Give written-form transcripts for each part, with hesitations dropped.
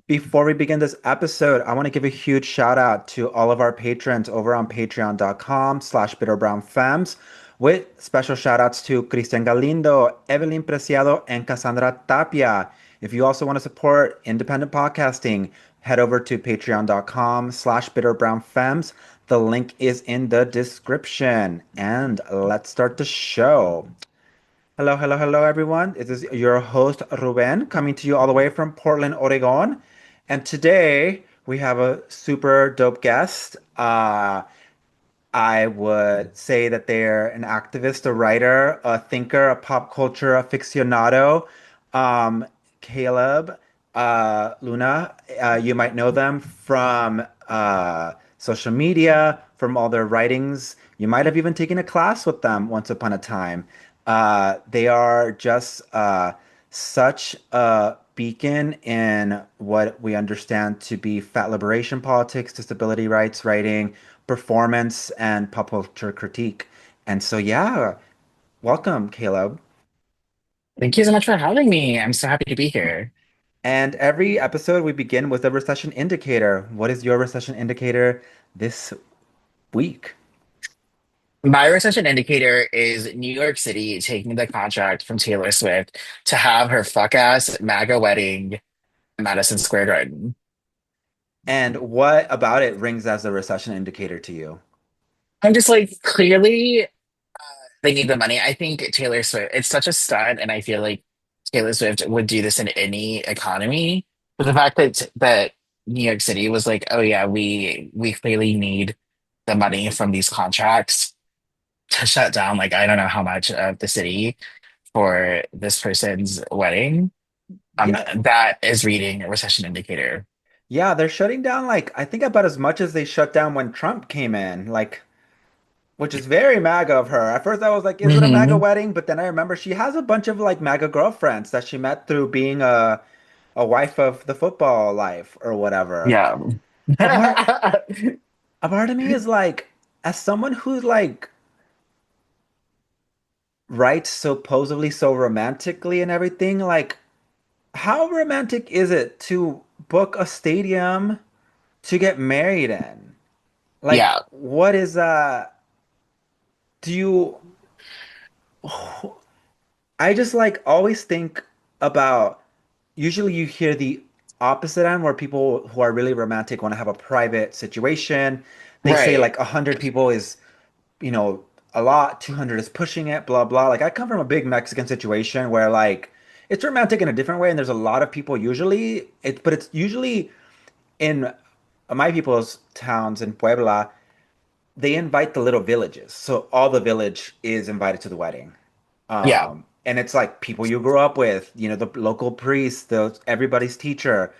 Before we begin this episode, I want to give a huge shout out to all of our patrons over on patreon.com/bitterbrownfems with special shout outs to Cristian Galindo, Evelyn Preciado, and Cassandra Tapia. If you also want to support independent podcasting, head over to patreon.com/bitterbrownfems. The link is in the description. And let's start the show. Hello, hello, hello, everyone. This is your host, Ruben, coming to you all the way from Portland, Oregon. And today we have a super dope guest. I would say that they're an activist, a writer, a thinker, a pop culture aficionado. Um, Caleb, Luna, you might know them from social media, from all their writings. You might have even taken a class with them once upon a time. They are just such a beacon in what we understand to be fat liberation politics, disability rights writing, performance, and pop culture critique. And so, yeah, welcome, Caleb. Thank you so much for having me. I'm so happy to be here. And every episode, we begin with a recession indicator. What is your recession indicator this week? My recession indicator is New York City taking the contract from Taylor Swift to have her fuck ass MAGA wedding in Madison Square Garden. And what about it rings as a recession indicator to you? I'm just like, clearly they need the money. I think Taylor Swift, it's such a stunt, and I feel like Taylor Swift would do this in any economy. But the fact that New York City was like, oh yeah, we clearly need the money from these contracts to shut down like I don't know how much of the city for this person's wedding. Yeah, That is reading a recession indicator. yeah, they're shutting down like I think about as much as they shut down when Trump came in, like which is very MAGA of her. At first I was like, is it a MAGA Hmm. wedding? But then I remember she has a bunch of like MAGA girlfriends that she met through being a wife of the football life or whatever. Yeah. A part a part of me is like, as someone who's like writes supposedly so romantically and everything, like how romantic is it to book a stadium to get married in? Like, Yeah. what is do you I just like always think about usually you hear the opposite end where people who are really romantic want to have a private situation. They say Right. like 100 people is, you know, a lot, 200 is pushing it, blah blah. Like I come from a big Mexican situation where like it's romantic in a different way and there's a lot of people usually but it's usually in my people's towns in Puebla, they invite the little villages. So all the village is invited to the wedding. Yeah. And it's like people you grew up with, you know, the local priest, the everybody's teacher.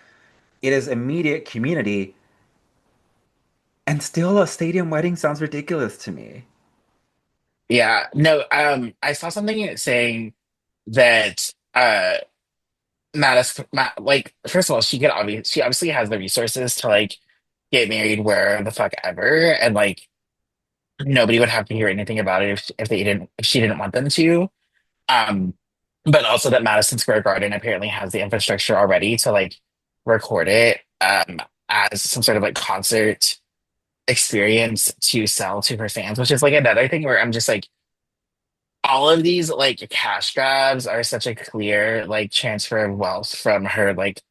It is immediate community, and still a stadium wedding sounds ridiculous to me. Yeah. No, I saw something saying that like first of all, she obviously has the resources to like get married where the fuck ever, and like nobody would have to hear anything about it if she didn't want them to. Um, but also that Madison Square Garden apparently has the infrastructure already to like record it as some sort of like concert experience to sell to her fans, which is like another thing where I'm just like, all of these like cash grabs are such a clear like transfer of wealth from her like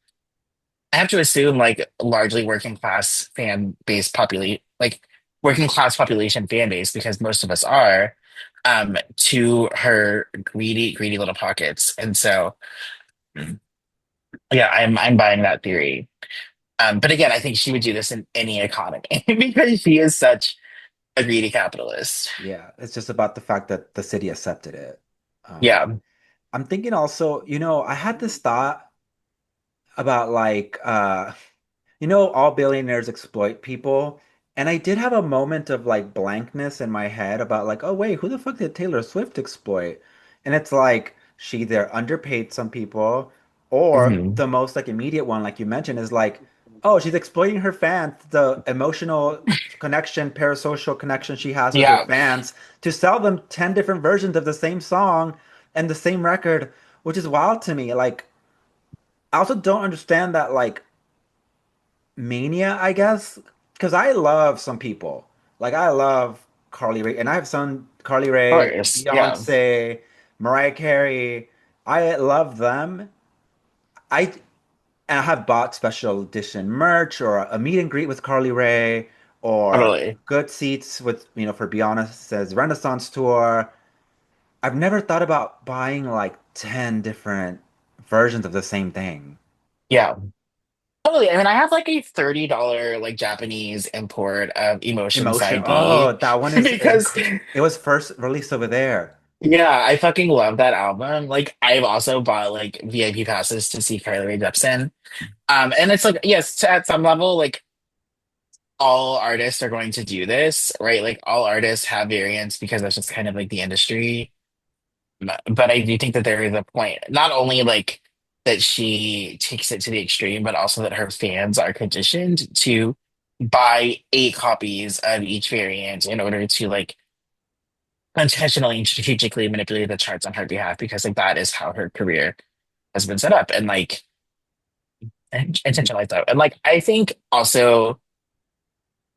I have to assume like largely working class fan base populate like working class population fan base because most of us are to her greedy little pockets. And so yeah, I'm buying that theory. But again, I think she would do this in any economy because she is such a greedy capitalist. Yeah, it's just about the fact that the city accepted it. Yeah. I'm thinking also, you know, I had this thought about like you know, all billionaires exploit people. And I did have a moment of like blankness in my head about like, oh wait, who the fuck did Taylor Swift exploit? And it's like she either underpaid some people, or Hmm. the most like immediate one, like you mentioned, is like, oh, she's exploiting her fans, the emotional connection, parasocial connection she has with her Yeah. fans to sell them 10 different versions of the same song and the same record, which is wild to me. Like, I also don't understand that like mania, I guess, because I love some people. Like I love Carly Rae, and I have some Carly Of Rae, course. Yeah, Beyonce, Mariah Carey. I love them. I and I have bought special edition merch or a meet and greet with Carly Rae or totally. good seats with, for Beyonce's Renaissance tour. I've never thought about buying like 10 different versions of the same thing. Yeah. Totally. I mean, I have like a $30 like Japanese import of Emotion Emotion. Side Oh, B that one is because it was first released over there. yeah, I fucking love that album. Like I've also bought like VIP passes to see Carly Rae Jepsen. And it's like, yes, at some level, like all artists are going to do this, right? Like all artists have variants because that's just kind of like the industry. But I do think that there is a point, not only like that she takes it to the extreme, but also that her fans are conditioned to buy 8 copies of each variant in order to like intentionally and strategically manipulate the charts on her behalf because like that is how her career has been set up and like intentionalized out. And like I think also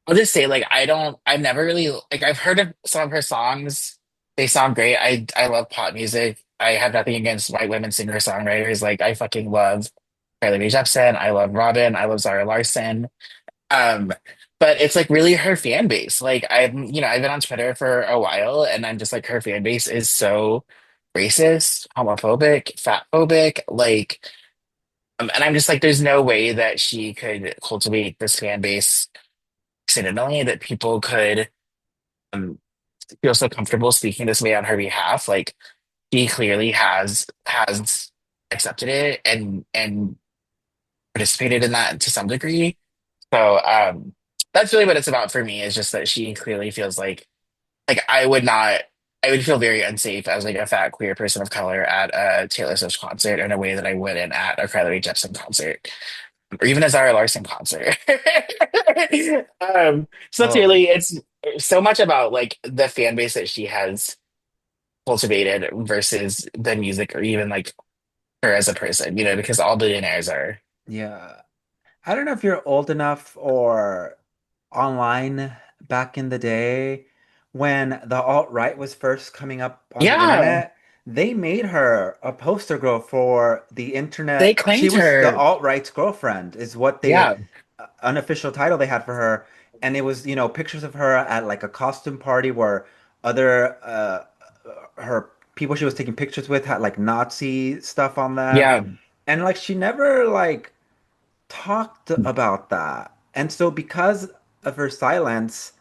I'll just say like I've never really like I've heard of some of her songs. They sound great. I love pop music. I have nothing against white women singer-songwriters. Like I fucking love Carly Rae Jepsen. I love Robin. I love Zara Larson. Um, but it's like really her fan base. Like I've been on Twitter for a while and I'm just like her fan base is so racist, homophobic, fatphobic, like and I'm just like there's no way that she could cultivate this fan base accidentally that people could um, feel so comfortable speaking this way on her behalf. Like she clearly has accepted it and participated in that to some degree. So that's really what it's about for me is just that she clearly feels like I would feel very unsafe as like a fat queer person of color at a Taylor Swift concert in a way that I wouldn't at a Carly Rae Jepsen concert or even a Zara Larson concert. So that's Oh, really it's so much about like the fan base that she has cultivated versus the music or even like her as a person, because all billionaires are. yeah. I don't know if you're old enough or online back in the day when the alt-right was first coming up on the Yeah, internet. They made her a poster girl for the they internet. She claimed was the her. alt-right's girlfriend, is what they Yeah, unofficial title they had for her. And it was, pictures of her at like a costume party where other her people she was taking pictures with had like Nazi stuff on them. yeah, And like she never like talked about that. And so because of her silence,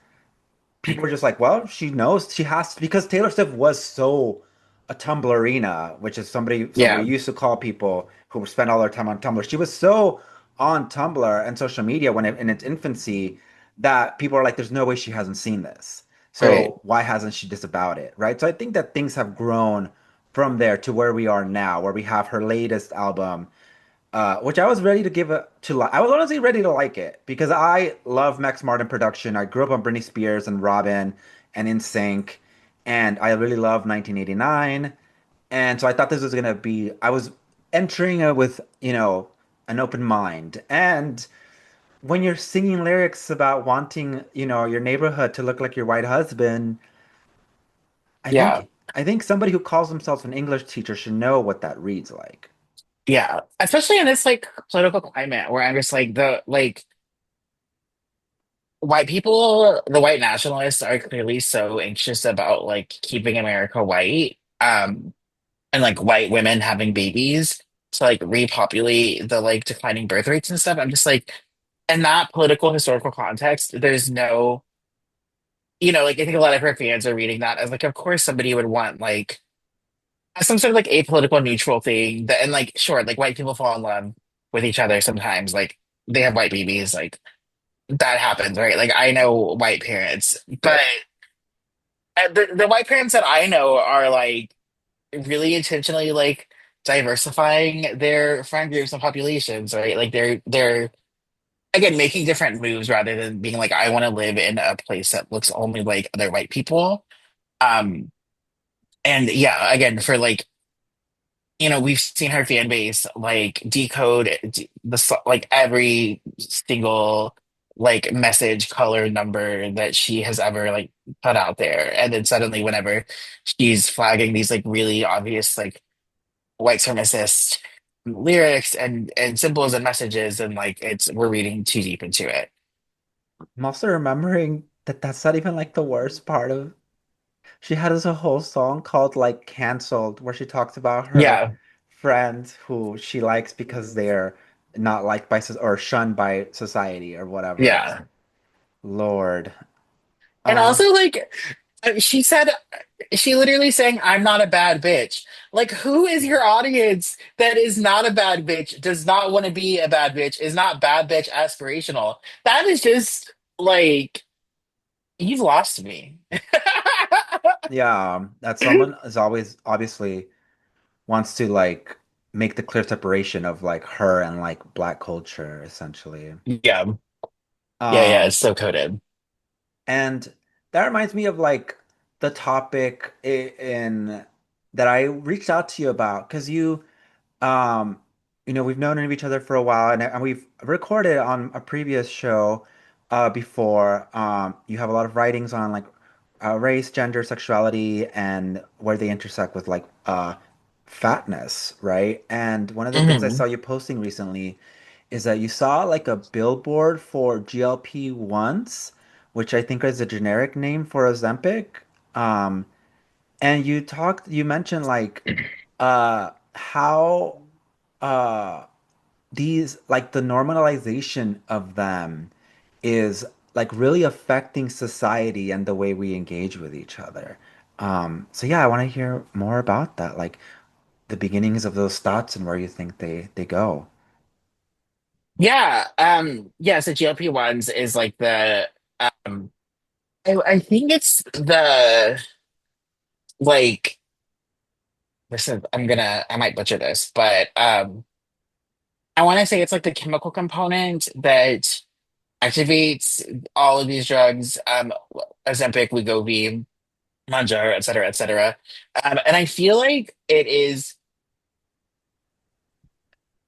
people were just like, well, she knows she has to, because Taylor Swift was so a Tumblrina, which is somebody, so we yeah, used to call people who spend all their time on Tumblr. She was so on Tumblr and social media in its infancy that people are like, there's no way she hasn't seen this. right. So why hasn't she disavowed it, right? So I think that things have grown from there to where we are now, where we have her latest album which I was ready to give it to like. I was honestly ready to like it because I love Max Martin production. I grew up on Britney Spears and Robin and NSYNC, and I really love 1989. And so I thought this was gonna be. I was entering it with an open mind. And when you're singing lyrics about wanting your neighborhood to look like your white husband, I Yeah, think I think somebody who calls themselves an English teacher should know what that reads like. yeah. Especially in this like political climate where I'm just like the like white people, the white nationalists are clearly so anxious about like keeping America white, and like white women having babies to like repopulate the like declining birth rates and stuff. I'm just like, in that political historical context, there's no, like I think a lot of her fans are reading that as like, of course somebody would want like some sort of like apolitical neutral thing that, and like, sure, like white people fall in love with each other sometimes, like they have white babies, like that happens, right? Like I know white parents, but the white parents that I know are like really intentionally like diversifying their friend groups and populations, right? Like they're again making different moves rather than being like, I want to live in a place that looks only like other white people. Um, and yeah, again, for like we've seen her fan base like decode like every single like message, color, number that she has ever like put out there. And then suddenly whenever she's flagging these like really obvious like white supremacist lyrics and symbols and messages, and like it's we're reading too deep into it. I'm also remembering that that's not even like the worst part of. She has a whole song called like Canceled, where she talks about her Yeah, friends who she likes because they're not liked by or shunned by society or whatever. yeah. Lord. And Uh, also like she said she literally saying I'm not a bad bitch. Like who is your audience that is not a bad bitch, does not want to be a bad bitch, is not bad bitch aspirational? That is just like you've lost me. yeah, that someone is always obviously wants to like make the clear separation of like her and like black culture essentially. Yeah. Yeah, it's Um, so coded. and that reminds me of like the topic in that I reached out to you about because um, we've known of each other for a while, and we've recorded on a previous show before. You have a lot of writings on like race, gender, sexuality, and where they intersect with like fatness, right? And one of the things I Hmm. saw you posting recently is that you saw like a billboard for GLP1s, which I think is a generic name for Ozempic. Um, and you mentioned like how uh these like the normalization of them is like really affecting society and the way we engage with each other. So yeah, I want to hear more about that, like the beginnings of those thoughts and where you think they go. Yeah, yeah, so GLP-1s is like the um I think it's the like listen, I might butcher this, but I want to say it's like the chemical component that activates all of these drugs, Ozempic, Wegovy, Mounjaro, et cetera, et cetera. And I feel like it is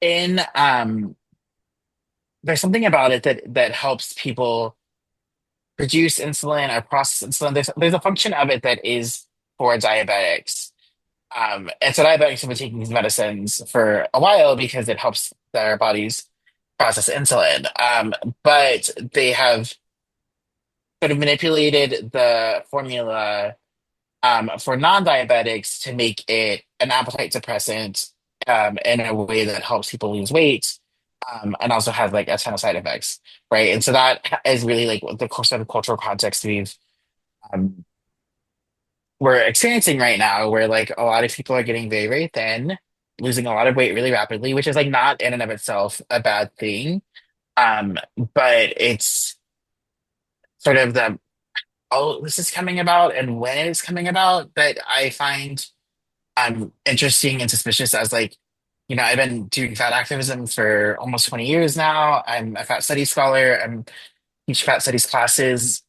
in there's something about it that helps people produce insulin or process insulin. There's a function of it that is for diabetics. And so diabetics have been taking these medicines for a while because it helps their bodies process insulin. But they have sort of manipulated the formula for non-diabetics to make it an appetite suppressant in a way that helps people lose weight, and also has like a ton of side effects, right? And so that is really like the sort of cultural context um, we're experiencing right now, where like a lot of people are getting very, very thin, losing a lot of weight really rapidly, which is like not in and of itself a bad thing. But it's sort of the oh, this is coming about and when it's coming about that I find interesting and suspicious as like, I've been doing fat activism for almost 20 years now. I'm a fat studies scholar. I'm teach fat studies classes,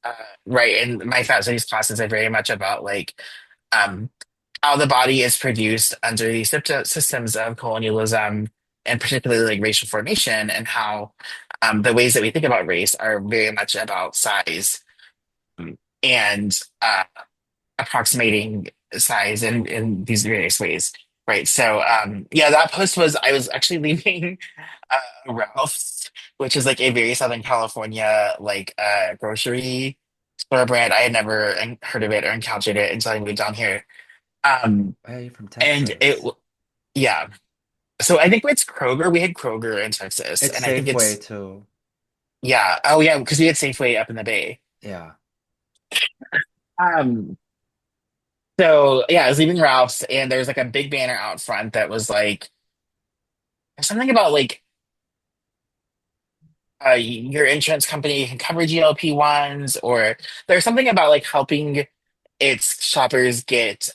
right? And my fat studies classes are very much about like um, how the body is produced under these systems of colonialism and particularly like racial formation, and how the ways that we think about race are very much about size and approximating size in these various ways. Right. So, yeah, that post was, I was actually leaving Ralph's, which is like a very Southern California, like grocery store brand. I had never heard of it or encountered it until I moved down here. Um, Why are you from and Texas? yeah. So I think it's Kroger. We had Kroger in Texas, It's and I think Safeway it's, too. yeah. Oh, yeah, because we had Safeway up in the Bay. Yeah. Um, so yeah, I was leaving Ralph's, and there's like a big banner out front that was like, something about like your insurance company can cover GLP-1s, or there's something about like helping its shoppers get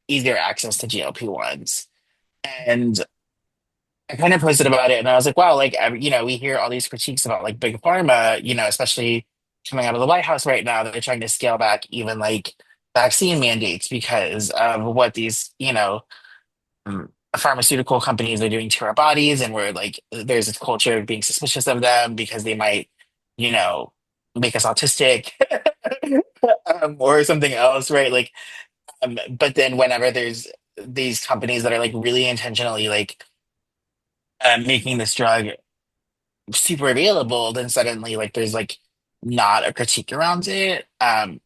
easier access to GLP-1s. And I kind of posted about it, and I was like, wow, like we hear all these critiques about like big pharma, especially coming out of the White House right now, that they're trying to scale back even like vaccine mandates because of what these, pharmaceutical companies are doing to our bodies, and we're like, there's this culture of being suspicious of them because they might, you know, make us autistic or something else, right? Like, but then whenever there's these companies that are like really intentionally like making this drug super available, then suddenly like there's like not a critique around it. And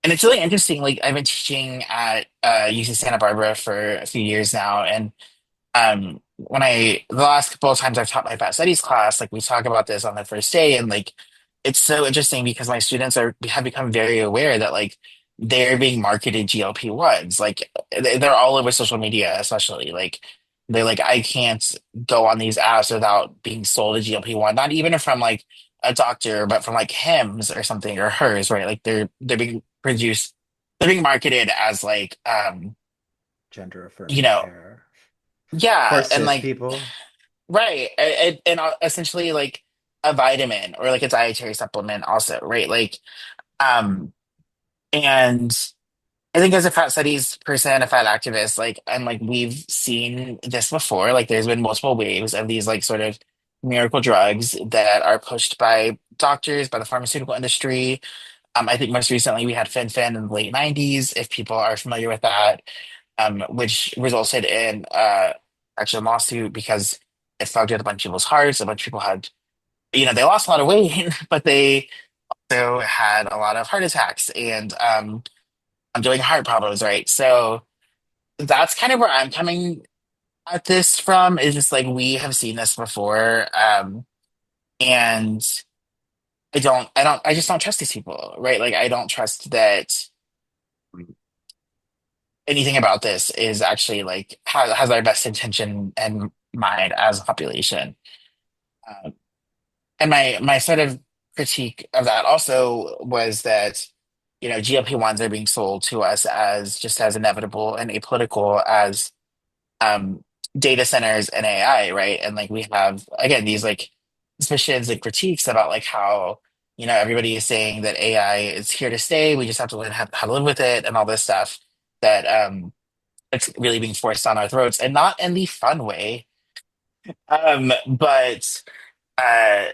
it's really interesting. Like I've been teaching at UC Santa Barbara for a few years now, and when the last couple of times I've taught my fat studies class, like we talk about this on the first day, and like it's so interesting because my students are have become very aware that like they're being marketed GLP-1s. Like they're all over social media, especially like they're like, I can't go on these apps without being sold a GLP-1, not even from like a doctor, but from like Hims or something or hers, right? Like they're being produced, they're being marketed as like Gender you affirming know, care for yeah, and cis like people. right, and essentially like a vitamin or like a dietary supplement also, right? Like, um, and I think as a fat studies person, a fat activist, like, and like we've seen this before, like there's been multiple waves of these like sort of miracle drugs that are pushed by doctors, by the pharmaceutical industry. I think most recently we had Fen in the late 90s, if people are familiar with that, which resulted in actually a lawsuit because it fucked with a bunch of people's hearts. A bunch of people had, they lost a lot of weight, but they also had a lot of heart attacks and I'm doing heart problems, right? So that's kind of where I'm coming at this from, is just like we have seen this before. And I just don't trust these people, right? Like I don't trust that anything about this is actually like has our best intention and mind as a population. Um, and my sort of critique of that also was that, GLP-1s are being sold to us as just as inevitable and apolitical as um, data centers and AI, right? And like we have again these like suspicions and critiques about like how everybody is saying that AI is here to stay. We just have to learn how to live with it and all this stuff that it's really being forced on our throats, and not in the fun way. But uh,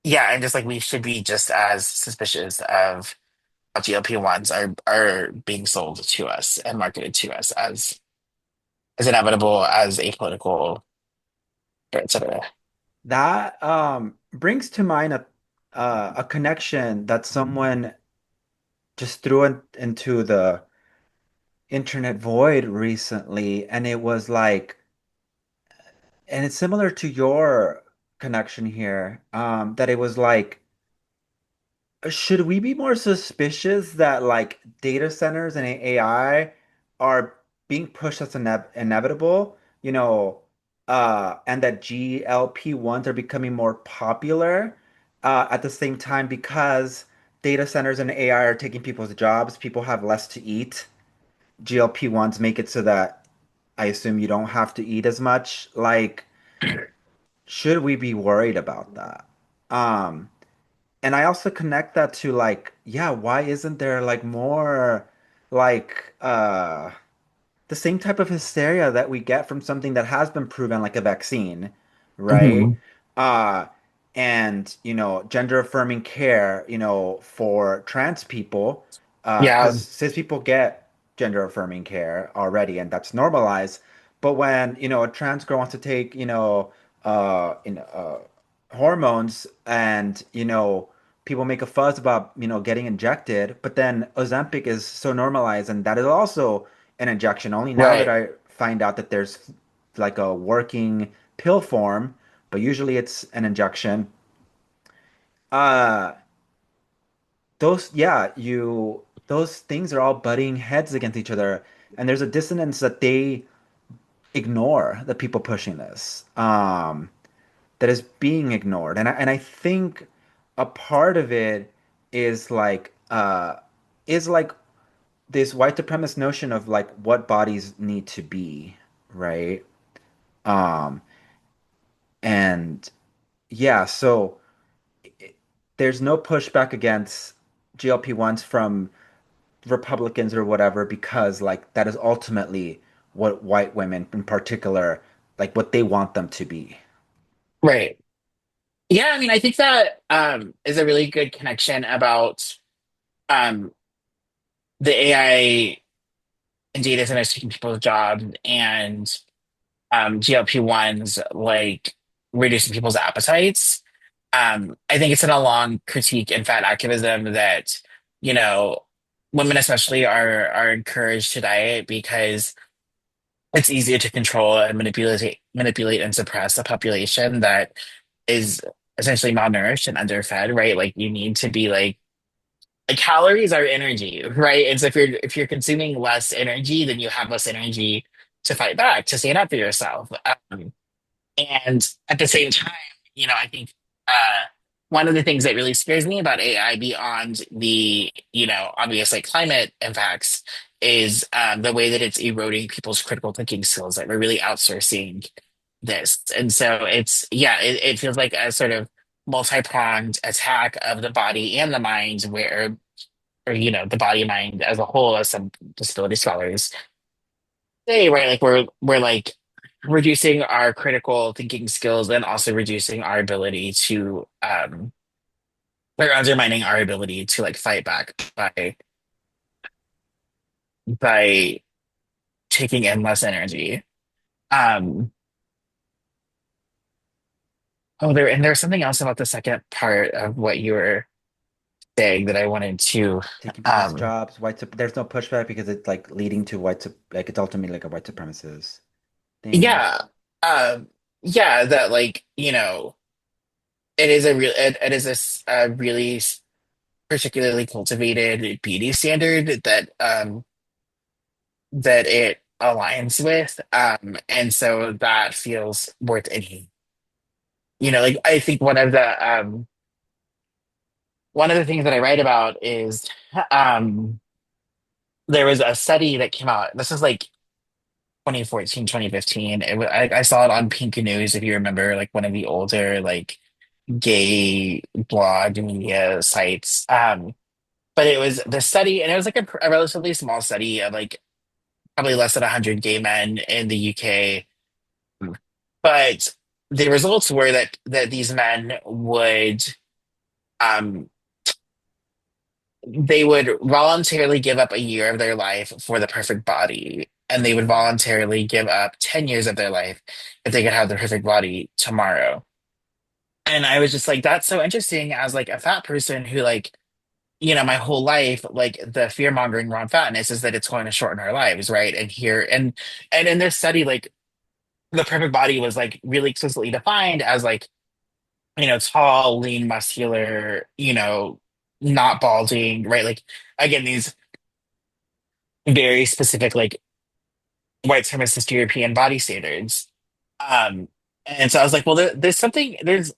yeah, and just like we should be just as suspicious of how GLP-1s are being sold to us and marketed to us as inevitable, as apolitical, etc. That brings to mind a connection that someone just threw into the internet void recently, and it was like, and it's similar to your connection here, that it was like, should we be more suspicious that like data centers and AI are being pushed as inevitable, and that GLP-1s are becoming more popular at the same time because data centers and AI are taking people's jobs, people have less to eat. GLP-1s make it so that I assume you don't have to eat as much. Like, should we be worried about that? Um, and I also connect that to like, yeah, why isn't there like more like the same type of hysteria that we get from something that has been proven like a vaccine, right? Hmm. Uh and gender affirming care, for trans people, Yeah, because cis people get gender affirming care already and that's normalized. But when, a trans girl wants to take, hormones and, people make a fuss about, getting injected, but then Ozempic is so normalized and that is also an injection. Only now that right, I find out that there's like a working pill form, but usually it's an injection. Uh, those things are all butting heads against each other, and there's a dissonance that they ignore, the people pushing this, that is being ignored, and I think a part of it is like this white supremacist notion of like what bodies need to be, right? Um, and yeah, so there's no pushback against GLP-1s from Republicans or whatever because like that is ultimately what white women in particular, like what they want them to be. Right. Yeah, I mean, I think that is a really good connection about um the AI and data centers taking people's jobs and GLP1s like reducing people's appetites. I think it's in a long critique in fat activism that, you know, women especially are encouraged to diet because it's easier to control and manipulate and suppress a population that is essentially malnourished and underfed, right? Like you need to be like calories are energy, right? And so if you're consuming less energy, then you have less energy to fight back, to stand up for yourself. And at the same time, I think one of the things that really scares me about AI beyond the, obvious like climate impacts is the way that it's eroding people's critical thinking skills, that we're really outsourcing this. And so yeah, it feels like a sort of multi-pronged attack of the body and the mind where, or, the body and mind as a whole, as some disability scholars say, right? Like we're like reducing our critical thinking skills and also reducing our ability to or undermining our ability to like fight back by taking in less energy. Um there's something else about the second part of what you were saying that I wanted to Taking people's um jobs, there's no pushback because it's like leading to like it's ultimately like a white supremacist thing. yeah um yeah, that like, it is a really particularly cultivated beauty standard that it aligns with. And so that feels worth any. Like I think one of the things that I write about is um there was a study that came out. This is like 2014, 2015. I saw it on Pink News, if you remember, like one of the older like gay blog media sites. But it was the study, and it was like a relatively small study of like probably less than 100 gay men in the UK. But the results were that these men um would voluntarily give up a year of their life for the perfect body, and they would voluntarily give up 10 years of their life if they could have the perfect body tomorrow. And I was just like, that's so interesting as like a fat person who like, my whole life, like the fear mongering around fatness is that it's going to shorten our lives, right? And in this study, like the perfect body was like really explicitly defined as like, tall, lean, muscular, not balding, right? Like again, these very specific like white supremacist European body standards. Um, and so I was like, well, there's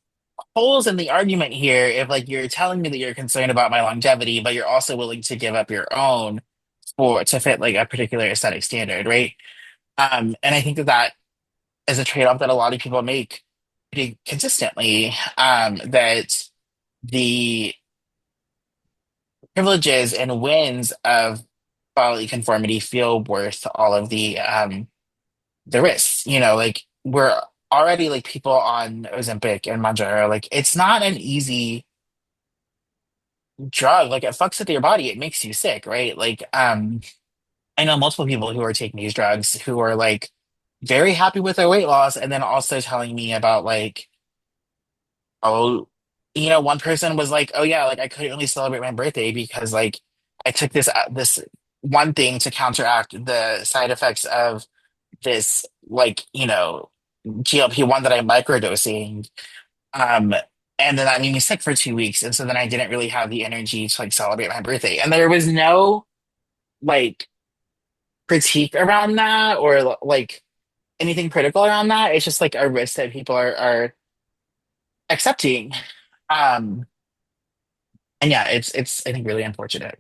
holes in the argument here if like you're telling me that you're concerned about my longevity, but you're also willing to give up your own for to fit like a particular aesthetic standard, right? And I think that is a trade-off that a lot of people make pretty consistently. That the privileges and wins of bodily conformity feel worth all of the risks. Like we're already like people on Ozempic and Mounjaro. Like it's not an easy drug. Like it fucks with your body. It makes you sick, right? Like I know multiple people who are taking these drugs who are like very happy with their weight loss, and then also telling me about like, oh, one person was like, oh yeah, like I couldn't really celebrate my birthday because like I took this one thing to counteract the side effects of this like, GLP-1 that I'm microdosing. Um, and then that made me sick for 2 weeks. And so then I didn't really have the energy to like celebrate my birthday. And there was no like critique around that or like anything critical around that. It's just like a risk that people are accepting. Um, and yeah, it's I think really unfortunate.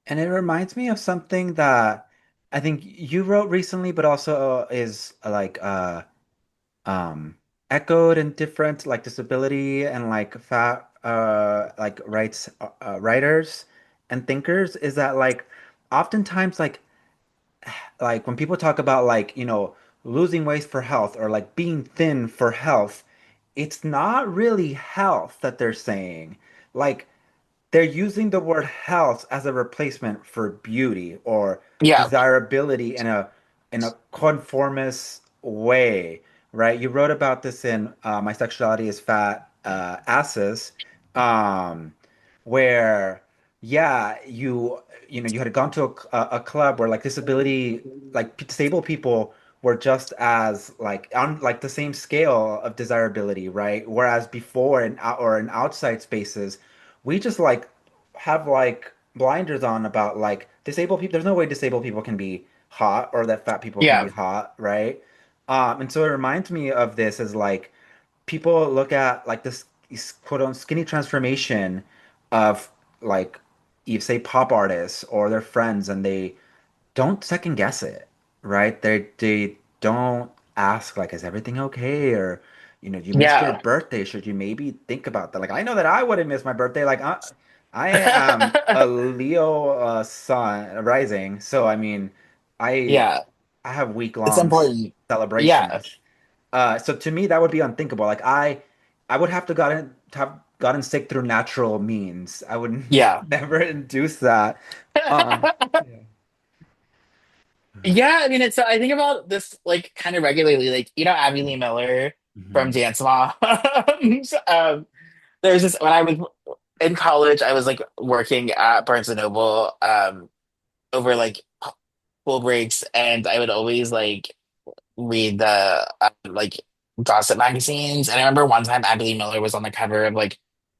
And it reminds me of something that I think you wrote recently, but also is like um echoed in different like disability and like fat like writers and thinkers is that like oftentimes like like when people talk about like, losing weight for health or like being thin for health, it's not really health that they're saying. Like they're using the word health as a replacement for beauty or Yeah, desirability in a conformist way, right? You wrote about this in My Sexuality is Fat Asses, um, where yeah, you had gone to a club where like disability, like disabled people were just as like on like the same scale of desirability, right? Whereas before in outside spaces we just like have like blinders on about like disabled people. There's no way disabled people can be hot or that fat people can be yeah, hot, right? And so it reminds me of this as like people look at like this quote unquote skinny transformation of like you say pop artists or their friends and they don't second guess it, right? They don't ask like, is everything okay? Or, you missed your yeah. birthday. Should you maybe think about that? Like, I know that I wouldn't miss my birthday. Like, I am a Leo sun rising, so I mean, I Yeah, I have it's week-long important. Yeah, celebrations. So to me, that would be unthinkable. Like, I would have gotten sick through natural means. I would yeah. never induce that. Um, yeah. Yeah, I mean, it's I think about this like kind of regularly. Like, Abby Lee Miller from Mhm. Dance Moms. There's this when I was in college, I was like working at Barnes and Noble over like school breaks, and I would always like read the like gossip magazines. And I remember one time Abby Lee Miller was on the cover of like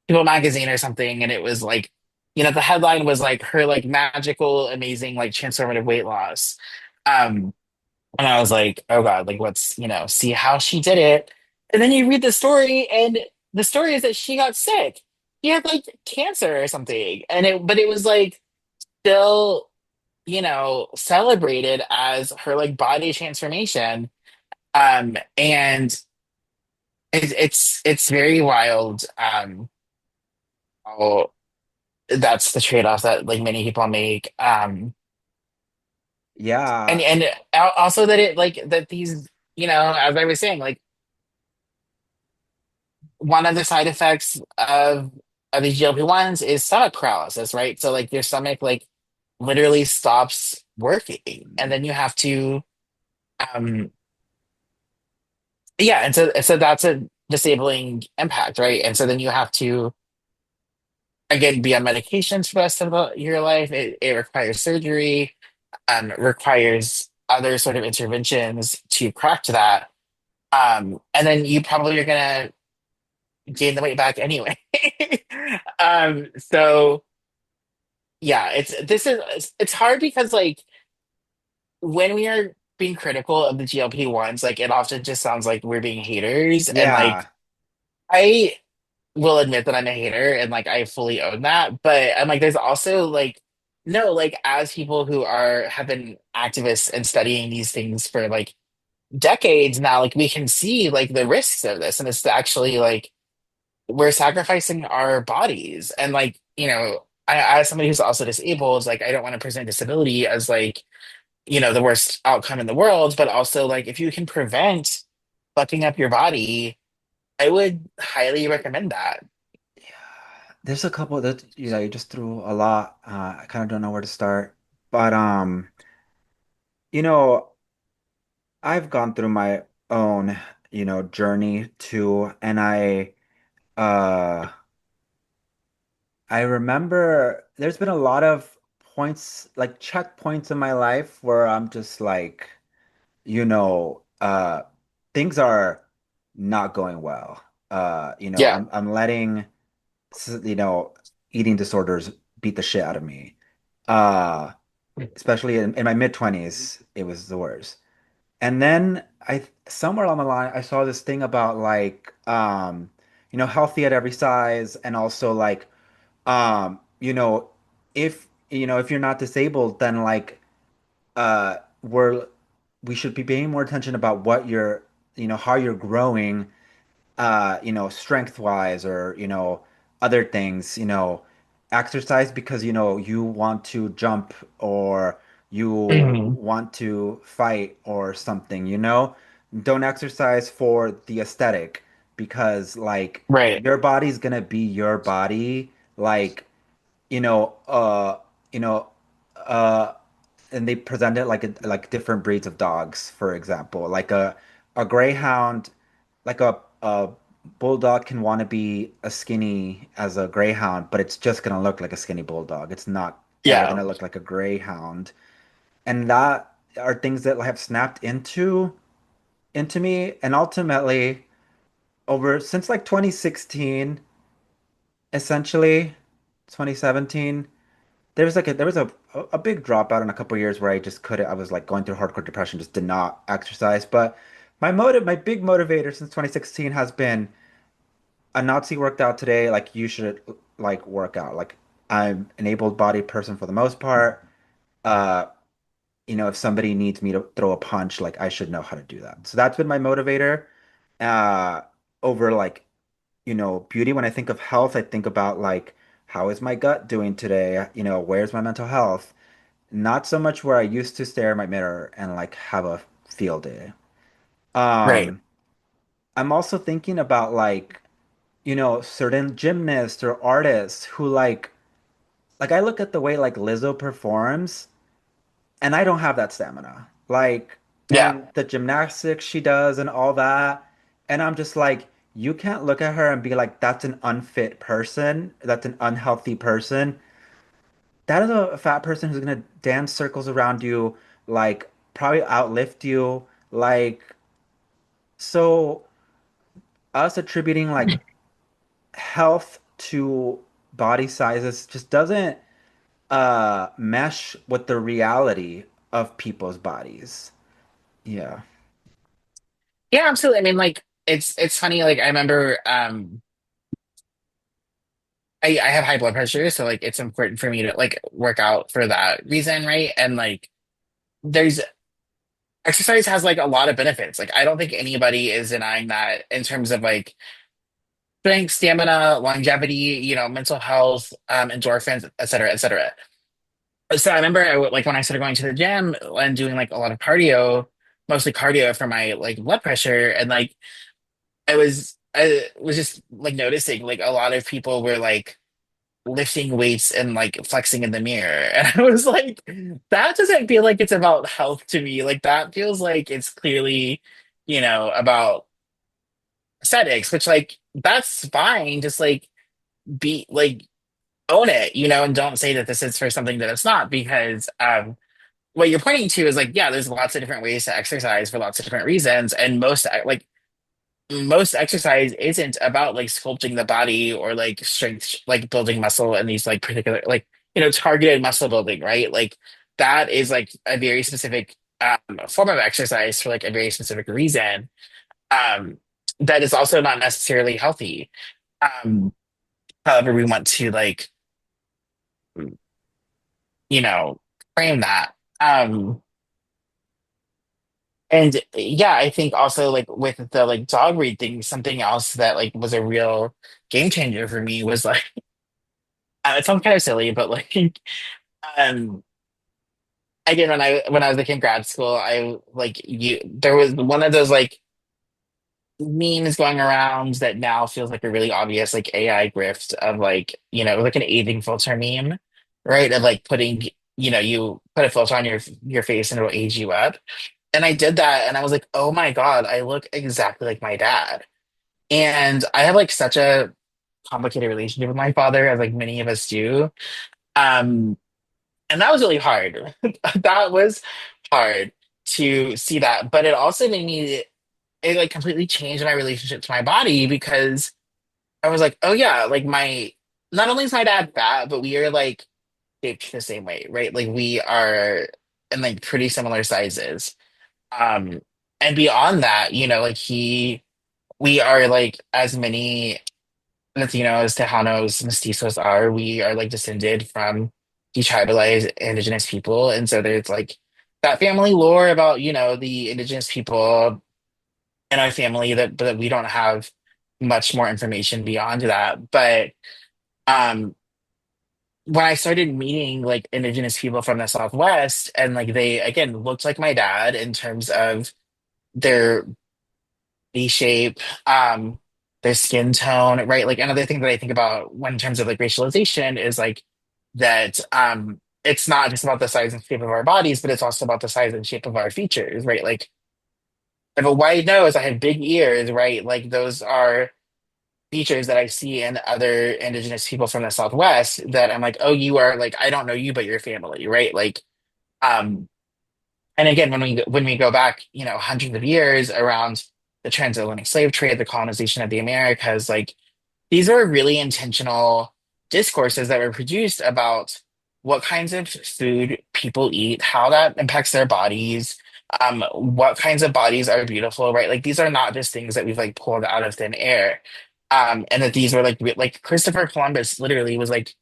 People magazine or something, and it was like, the headline was like her like magical, amazing, like transformative weight loss. Um, and I was like, oh God, like see how she did it. And then you read the story, and the story is that she got sick. She had like cancer or something. But it was like still, celebrated as her like body transformation. And it's very wild. How that's the trade-off that like many people make. And Yeah, also that it like that these, as I was saying, like one of the side effects of these GLP-1s is stomach paralysis, right? So like your stomach like literally stops working, and then you have to um yeah, and so that's a disabling impact, right? And so then you have to again be on medications for the rest of your life. It requires surgery, requires other sort of interventions to correct that. And then you probably are gonna gain the weight back anyway. So yeah, it's hard because like when we are being critical of the GLP-1s, like it often just sounds like we're being haters. And like yeah, I will admit that I'm a hater and like I fully own that. But I'm like, there's also like no, like as people who have been activists and studying these things for like decades now, like we can see like the risks of this. And it's actually like we're sacrificing our bodies. And like, as somebody who's also disabled, like I don't want to present disability as like, the worst outcome in the world, but also like if you can prevent fucking up your body, I would highly recommend that. yeah. There's a couple that you just threw a lot. I kind of don't know where to start, but you know, I've gone through my own, journey too, and uh, I remember there's been a lot of points, like checkpoints in my life where I'm just like, you know, uh, things are not going well. Yeah. I'm letting you know, eating disorders beat the shit out of me. Uh, Especially in my mid 20s, it was the worst. And then somewhere along the line, I saw this thing about like, healthy at every size, and also like, um, you know, if you're not disabled, then like, we're we should be paying more attention about what you're, how you're growing strength wise or, other things, exercise because, you want to jump or you Mhm. want to fight or something, you know? Don't exercise for the aesthetic because like Right. your body's gonna be your body. Like, you know, you know, uh and they present it like like different breeds of dogs, for example. Like a greyhound, like a bulldog can want to be as skinny as a greyhound, but it's just gonna look like a skinny bulldog. It's not ever Yeah. gonna look like a greyhound. And that are things that have snapped into me. And ultimately, over since like 2016, essentially 2017, there was a big dropout in a couple years where I just couldn't. I was like going through hardcore depression, just did not exercise. But my big motivator since 2016 has been a Nazi worked out today. Like you should like work out. Like I'm an able-bodied person for the most part. Uh, if somebody needs me to throw a punch, like I should know how to do that. So that's been my motivator. Uh, over like, beauty. When I think of health, I think about like, how is my gut doing today? Where's my mental health? Not so much where I used to stare at my mirror and like have a field day. Right. Um, I'm also thinking about like, certain gymnasts or artists who like I look at the way like Lizzo performs and I don't have that stamina. Like, Yeah. and the gymnastics she does and all that. And I'm just like, you can't look at her and be like, that's an unfit person. That's an unhealthy person. That is a fat person who's gonna dance circles around you, like probably outlift you. Like, so us attributing like health to body sizes just doesn't mesh with the reality of people's bodies. Yeah. Yeah, absolutely. I mean, like it's funny, like I remember I have high blood pressure, so like it's important for me to like work out for that reason, right? And like there's exercise has like a lot of benefits. Like I don't think anybody is denying that in terms of like strength, stamina, longevity, mental health, endorphins, et cetera, et cetera. So I remember like when I started going to the gym and doing like a lot of cardio, mostly cardio for my like blood pressure, and like I was just like noticing like a lot of people were like lifting weights and like flexing in the mirror. And I was like, that doesn't feel like it's about health to me. Like that feels like it's clearly, about aesthetics, which like that's fine. Just like be like own it, and don't say that this is for something that it's not, because what you're pointing to is like, yeah, there's lots of different ways to exercise for lots of different reasons. And most exercise isn't about like sculpting the body or like strength, like building muscle and these like particular like targeted muscle building, right? Like that is like a very specific form of exercise for like a very specific reason. Um, that is also not necessarily healthy. Um, however, we want to like you know frame that. And yeah, I think also like with the like dog breed thing, something else that like was a real game changer for me was like it sounds kind of silly, but like um again when I was like in grad school, I like you there was one of those like memes going around that now feels like a really obvious like AI grift of like like an aging filter meme, right? Of like putting you put a filter on your face and it'll age you up. And I did that and I was like, oh my God, I look exactly like my dad. And I have like such a complicated relationship with my father, as like many of us do. Um, and that was really hard. That was hard to see that. But it also made me, it like completely changed my relationship to my body, because I was like, oh yeah, like not only is my dad fat, but we are like shaped the same way, right? Like we are in like pretty similar sizes. Um, and beyond that, like we are like as many Latinos, Tejanos, Mestizos are. We are like descended from detribalized indigenous people. And so there's like that family lore about, the indigenous people in our family that we don't have much more information beyond that. But um when I started meeting like indigenous people from the Southwest, and like they again looked like my dad in terms of their body shape, um, their skin tone, right? Like another thing that I think about when in terms of like racialization is like that it's not just about the size and shape of our bodies, but it's also about the size and shape of our features, right? Like I have a wide nose, I have big ears, right? Like those are features that I see in other indigenous people from the Southwest that I'm like, oh, you are like, I don't know you, but you're family, right? Like, um, and again, when we go back, you know, hundreds of years around the transatlantic slave trade, the colonization of the Americas, like these are really intentional discourses that were produced about what kinds of food people eat, how that impacts their bodies, what kinds of bodies are beautiful, right? Like these are not just things that we've like pulled out of thin air. And that these were like like Christopher Columbus literally was like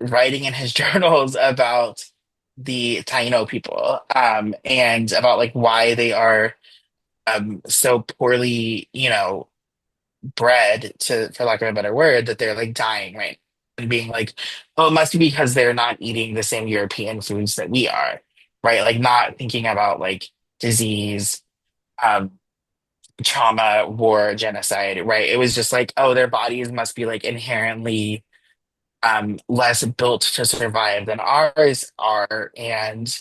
writing in his journals about the Taino people, and about like why they are so poorly, you know, bred to, for lack of a better word, that they're like dying, right? And being like, oh, it must be because they're not eating the same European foods that we are, right? Like not thinking about like disease, um, trauma, war, genocide, right? It was just like, oh, their bodies must be like inherently less built to survive than ours are, and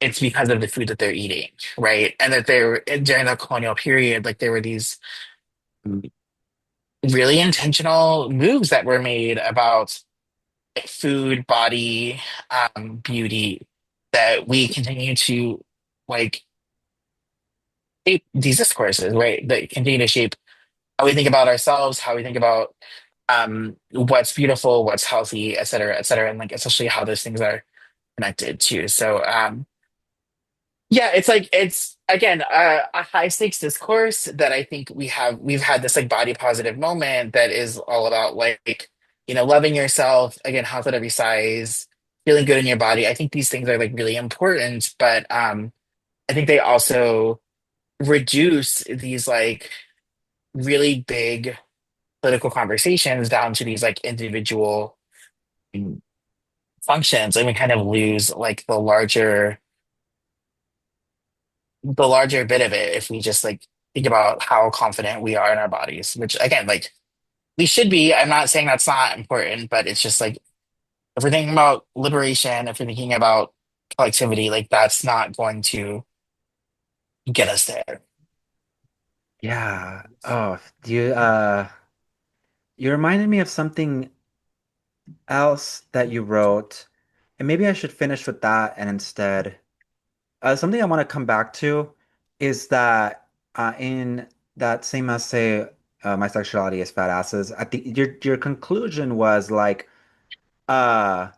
it's because of the food that they're eating, right? And that they were during the colonial period, like there were these really intentional moves that were made about food, body, beauty that we continue to like shape these discourses, right? That continue to shape how we think about ourselves, how we think about what's beautiful, what's healthy, et cetera, and like especially how those things are connected too. So yeah, it's like it's again a high stakes discourse that I think we've had this like body positive moment that is all about like you know loving yourself again, health at every size, feeling good in your body. I think these things are like really important, but I think they also reduce these like really big political conversations down to these like individual functions, and we kind of lose like the larger bit of it if we just like think about how confident we are in our bodies, which again, like we should be. I'm not saying that's not important, but it's just like if we're thinking about liberation, if we're thinking about collectivity, like that's not going to get us there. Yeah. Oh, you reminded me of something else that you wrote, and maybe I should finish with that and instead. Something I want to come back to is that in that same essay, My Sexuality is Fat Asses, I think your conclusion was like, uh,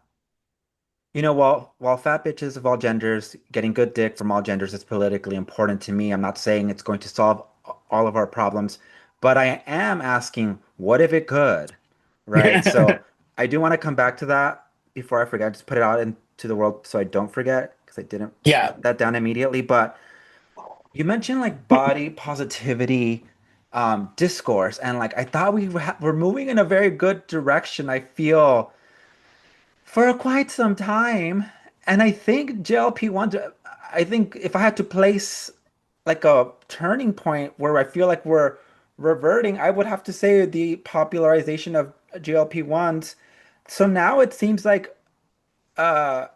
while fat bitches of all genders getting good dick from all genders is politically important to me, I'm not saying it's going to solve all of our problems, but I am asking, what if it could? Right? So I do want to come back to that before I forget. Just put it out into the world so I don't forget because I didn't Yeah. write that down immediately. But you mentioned like body positivity discourse, and like I thought we're moving in a very good direction. I feel for quite some time. And I think GLP-1, I think if I had to place like a turning point where I feel like we're reverting, I would have to say the popularization of GLP-1s. So now it seems like uh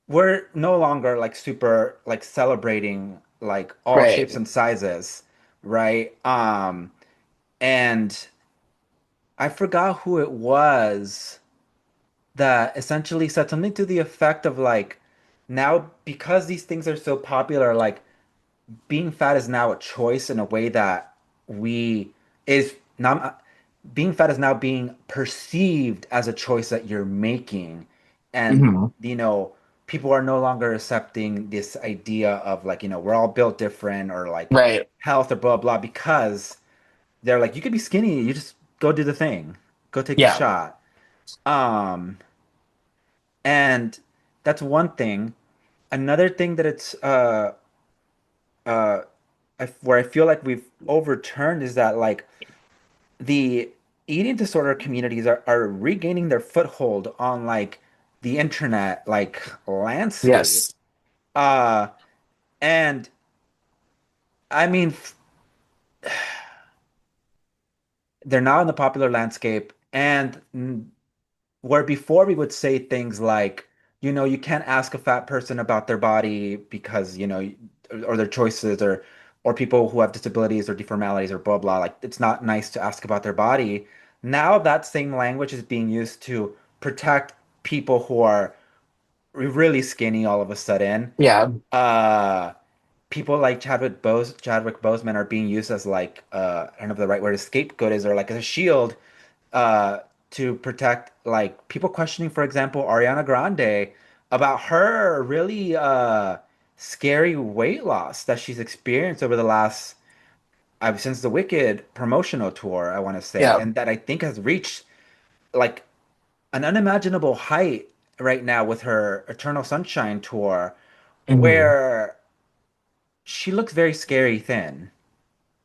we're no longer like super like celebrating like all Right. shapes and sizes, right? And I forgot who it was that essentially said something to the effect of like now because these things are so popular, like being fat is now a choice in a way that we is not being fat is now being perceived as a choice that you're making. And Hmm. you know people are no longer accepting this idea of like we're all built different or like Right. health or blah blah because they're like you could be skinny, you just go do the thing, go take the Yeah. shot. um and that's one thing. Another thing that it's where I feel like we've overturned is that like the eating disorder communities are regaining their foothold on like the internet like landscape. Yes. Uh and I mean they're now in the popular landscape and where before we would say things like, you can't ask a fat person about their body because, or their choices or people who have disabilities or deformalities or blah blah, like it's not nice to ask about their body. Now that same language is being used to protect people who are really skinny all of a sudden. Yeah. Uh People like Chadwick Boseman are being used as like I don't know if the right word is scapegoat is or like as a shield uh to protect like people questioning, for example, Ariana Grande about her really scary weight loss that she's experienced over the last since the Wicked promotional tour, I want to say, Yeah. and that I think has reached like an unimaginable height right now with her Eternal Sunshine tour, Hmm. where she looks very scary thin.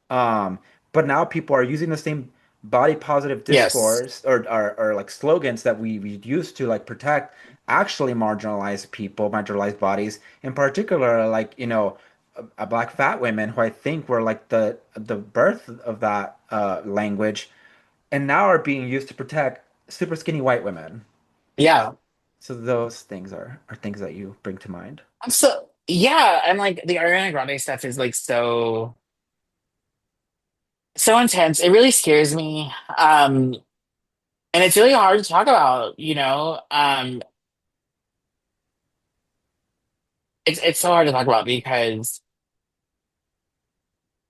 Um, but now people are using the same body positive Yes. discourse or like slogans that we used to like protect actually marginalized people, marginalized bodies, in particular, like, a black fat women who I think were like the birth of that language, and now are being used to protect super skinny white women. Yeah. So those things are things that you bring to mind. So yeah, and like the Ariana Grande stuff is like so intense. It really scares me. And it's really hard to talk about, you know. It's so hard to talk about because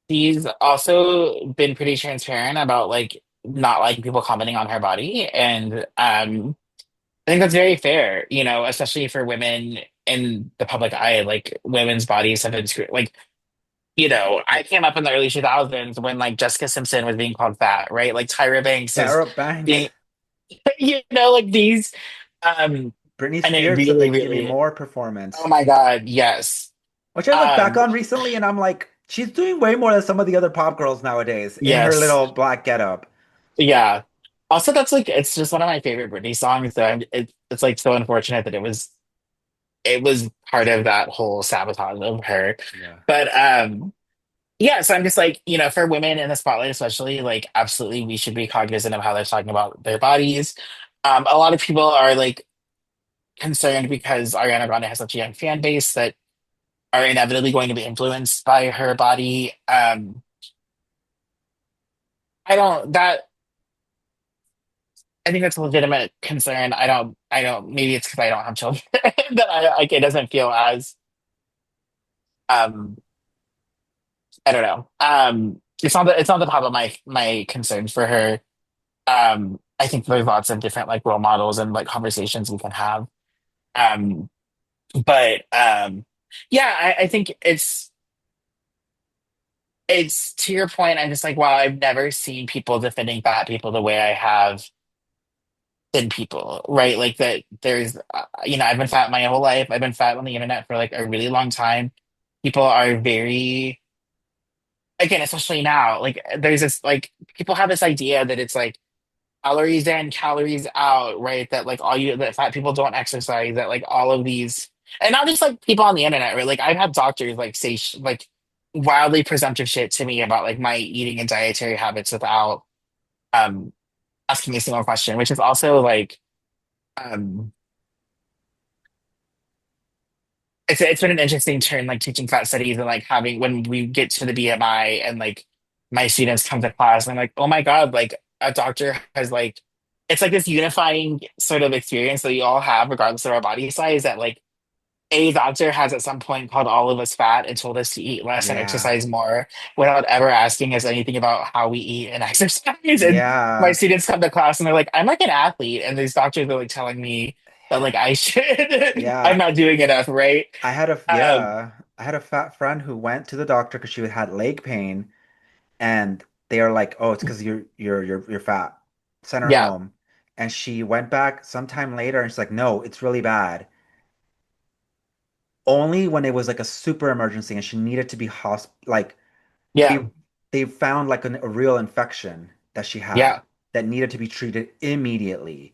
she's also been pretty transparent about like not liking people commenting on her body. And I think that's very fair, you know, especially for women in the public eye. Like women's bodies have been like, you know, I came up in the early 2000s when like Jessica Simpson was being called fat, right? Like Tyra Banks is Tyra Banks, being, you know, like these, um, Britney and it Spears to really, like Gimme really, More oh performance. my God, yes. Which I look back Um, on recently and I'm like, she's doing way more than some of the other pop girls nowadays in her yes, little black getup. yeah. Also, that's like it's just one of my favorite Britney songs. So it's like so unfortunate that it was part of that whole sabotage of her. Yeah. But yeah, so I'm just like, you know, for women in the spotlight, especially, like absolutely we should be cognizant of how they're talking about their bodies. A lot of people are like concerned because Ariana Grande has such a young fan base that are inevitably going to be influenced by her body. I don't that I think that's a legitimate concern. I don't maybe it's because I don't have children that I like it doesn't feel as um I don't know. It's not the top of my concerns for her. I think there's lots of different like role models and like conversations we can have. Um, but yeah, I think it's to your point. I'm just like, wow, I've never seen people defending fat people the way I have thin people, right? Like that. There's, you know, I've been fat my whole life. I've been fat on the internet for like a really long time. People are very, again, especially now, like there's this like people have this idea that it's like calories in, calories out, right? That like that fat people don't exercise, that like all of these, and not just like people on the internet, right? Like I've had doctors like say like wildly presumptive shit to me about like my eating and dietary habits without um asking me a single question, which is also like um it's been an interesting turn like teaching fat studies and like having when we get to the BMI and like my students come to class and I'm like, oh my God, like a doctor has like it's like this unifying sort of experience that we all have regardless of our body size that like a doctor has at some point called all of us fat and told us to eat less and Yeah. exercise more without ever asking us anything about how we eat and exercise. And my Yeah. students come to class and they're like, I'm like an athlete. And these doctors are like telling me that like I should, I'm Yeah. not doing enough, right? Um, I had a fat friend who went to the doctor because she had leg pain, and they are like, "Oh, it's because you're fat." Sent her yeah, home, and she went back sometime later, and she's like, "No, it's really bad." Only when it was like a super emergency, and she needed to be like yeah, they they found like a real infection that she had. yeah. that needed to be treated immediately.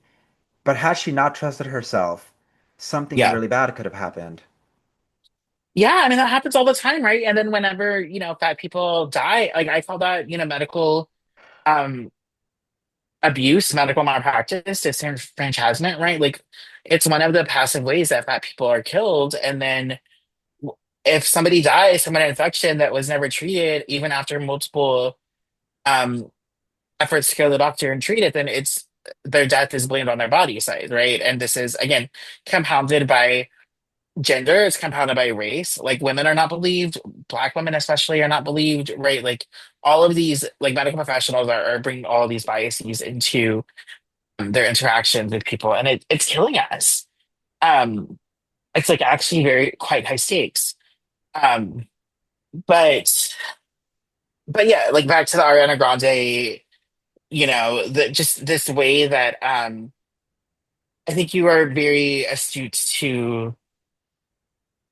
But had she not trusted herself, something Yeah. really bad could have happened. Yeah, I mean that happens all the time, right? And then whenever, fat people die, like I call that, medical um abuse, medical malpractice, disenfranchisement, right? Like it's one of the passive ways that fat people are killed. And then if somebody dies from an infection that was never treated, even after multiple um efforts to go to the doctor and treat it, then it's their death is blamed on their body side, right? And this is again compounded by gender, it's compounded by race. Like women are not believed, black women especially are not believed, right? Like all of these like medical professionals are bringing all of these biases into their interactions with people, and it's killing us. Um, it's like actually very quite high stakes. Um, but but yeah, like back to the Ariana Grande, just this way that I think you are very astute to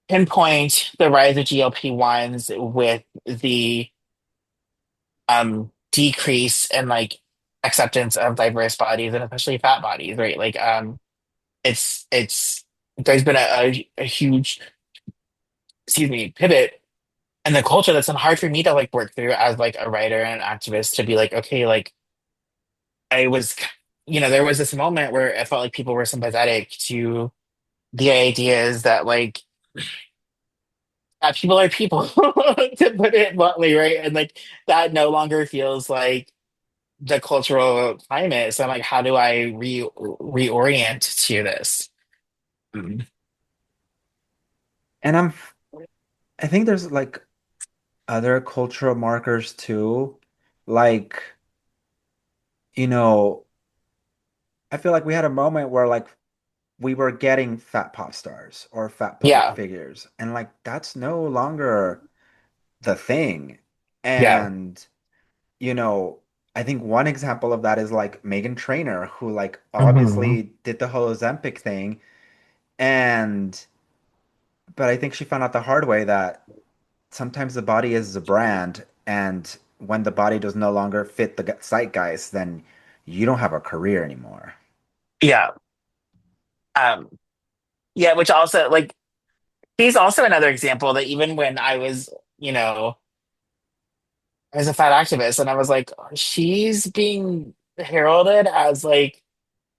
pinpoint the rise of GLP-1s with the decrease in like acceptance of diverse bodies and especially fat bodies, right? Like it's there's been a huge, excuse me, pivot in the culture that's been hard for me to like work through as like a writer and an activist to be like, okay, like I was, there was this moment where I felt like people were sympathetic to the ideas that like people are people, to put it bluntly, right? And like that no longer feels like the cultural climate. So I'm like, how do I reorient to this? Mm. And I think there's like other cultural markers too. Like, you know, I feel like we had a moment where like we were getting fat pop stars or fat public Yeah, figures, and like that's no longer the thing. yeah, And, you know, I think one example of that is like Megan Trainor, who like hmm, obviously did the whole Ozempic thing, and but I think she found out the hard way that sometimes the body is a brand, and when the body does no longer fit the zeitgeist, then you don't have a career anymore. yeah, um, yeah. Which also like he's also another example that even when I was, you know, as a fat activist, and I was like, she's being heralded as like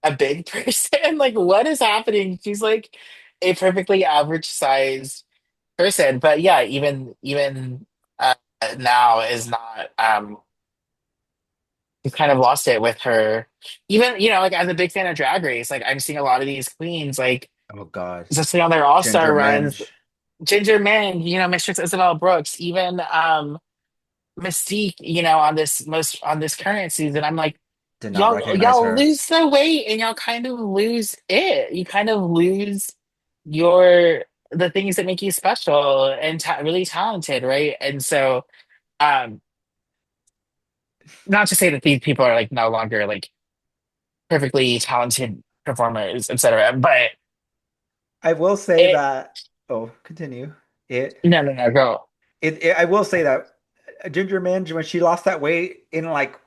a big person. Like, what is happening? She's like a perfectly average sized person. But yeah, even uh, now is not. She's kind of lost it with her. Even like as a big fan of Drag Race, like I'm seeing a lot of these queens, like Oh God. especially on their All Ginger Star runs. Minge Ginger Mint, Mistress Isabel Brooks, even Mystique, on this current season. I'm like, did not recognize y'all her. lose the weight and y'all kind of lose it. You kind of lose your the things that make you special and really talented, right? And so, um, not to say that these people are like no longer like perfectly talented performers, etc. But I will say it that. Oh, continue. It, no, go. I will say that Ginger Minge, when she lost that weight in like,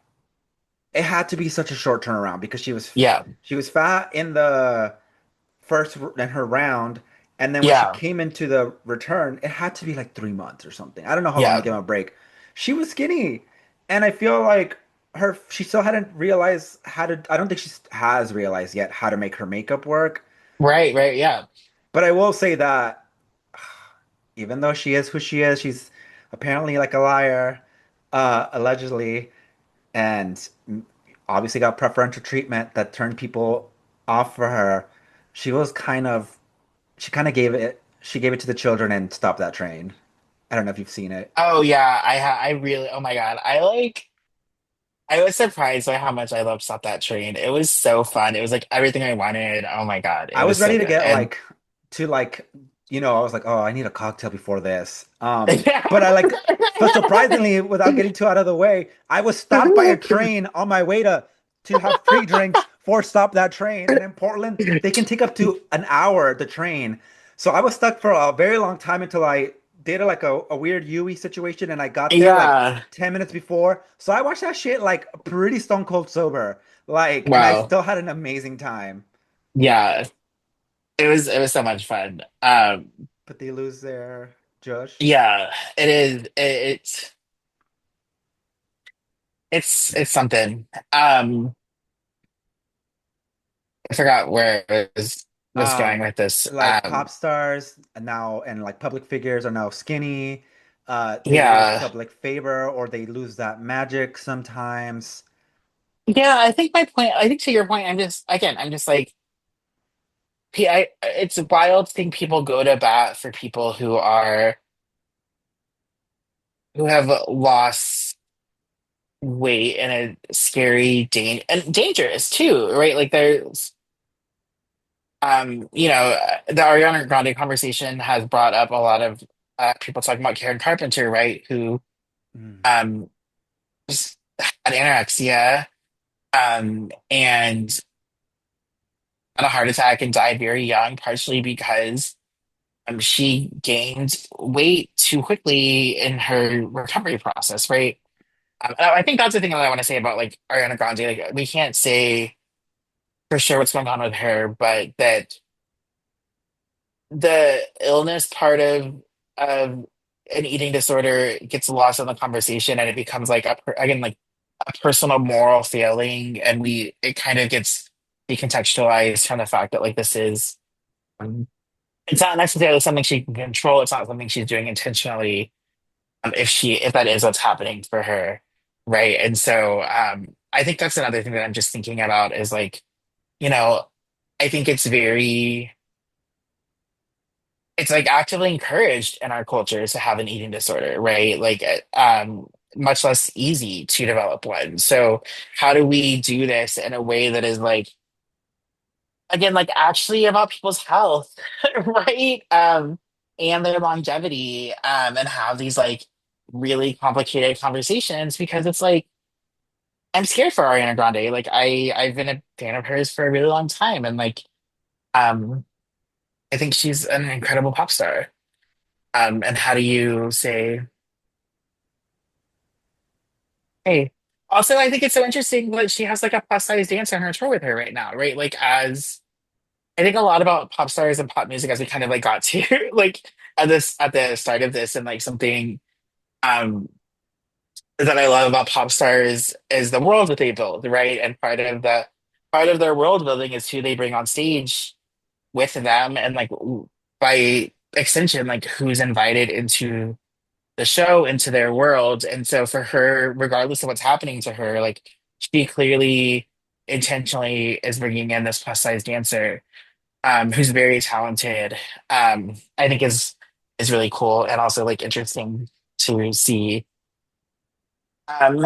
it had to be such a short turnaround because Yeah, she was fat in the first in her round, and then when she yeah, came into the return, it had to be like 3 months or something. I don't know how long to yeah. give him a break. She was skinny, and I feel like she still hadn't realized how to. I don't think has realized yet how to make her makeup work. Right, right, yeah. But I will say that even though she is who she is, she's apparently like a liar, allegedly, and obviously got preferential treatment that turned people off for her. She was kind of she kind of gave it to the children and stopped that train. I don't know if you've seen it. Oh yeah, I really, oh my God. I was surprised by how much I loved Stop That Train. It was so fun. It was like everything I wanted. Oh my God, it I was was so ready to good. get And like to like I was like, oh, I need a cocktail before this. But I like but surprisingly, without getting too out of the way, I was stopped by a train on my way to have free drinks for Stop That Train. And in Portland, they can take up to an hour the train. So I was stuck for a very long time until I did a weird Yui situation, and I got there like Yeah. 10 minutes before. So I watched that shit like pretty stone cold sober. Like, and I Wow. still had an amazing time. Yeah. It was so much fun. But they lose their Josh. Yeah, it is. It's something. I forgot where I was going Um, with this. like pop stars now and like public figures are now skinny. They lose Yeah. public favor or they lose that magic sometimes. Yeah, I think to your point, I'm just like, it's wild to think people go to bat for people who have lost weight in a scary, and dangerous too, right? Like there's, the Ariana Grande conversation has brought up a lot of people talking about Karen Carpenter, right? Who Mm. um, just had anorexia and had a heart attack and died very young, partially because she gained weight too quickly in her recovery process, right? And I think that's the thing that I want to say about like Ariana Grande. Like we can't say for sure what's going on with her, but that the illness part of an eating disorder gets lost in the conversation, and it becomes like again like a personal moral failing, and we it kind of gets decontextualized from the fact that like this is um, it's not necessarily something she can control. It's not something she's doing intentionally. If that is what's happening for her, right? And so I think that's another thing that I'm just thinking about is like, you know, I think it's like actively encouraged in our culture to have an eating disorder, right? Like, much less easy to develop one. So, how do we do this in a way that is like, again, like actually about people's health, right? And their longevity, and have these like really complicated conversations because it's like, I'm scared for Ariana Grande. Like, I've been a fan of hers for a really long time, and like, um, I think she's an incredible pop star. And how do you say, hey, also, I think it's so interesting that she has like a plus size dancer on her tour with her right now, right? Like, as I think a lot about pop stars and pop music as we kind of like got to like at the start of this, and like something um that I love about pop stars is the world that they build, right? And part of their world building is who they bring on stage with them, and like by extension, like who's invited into the show, into their world. And so for her, regardless of what's happening to her, like she clearly intentionally is bringing in this plus size dancer, who's very talented. I think is really cool and also like interesting to see um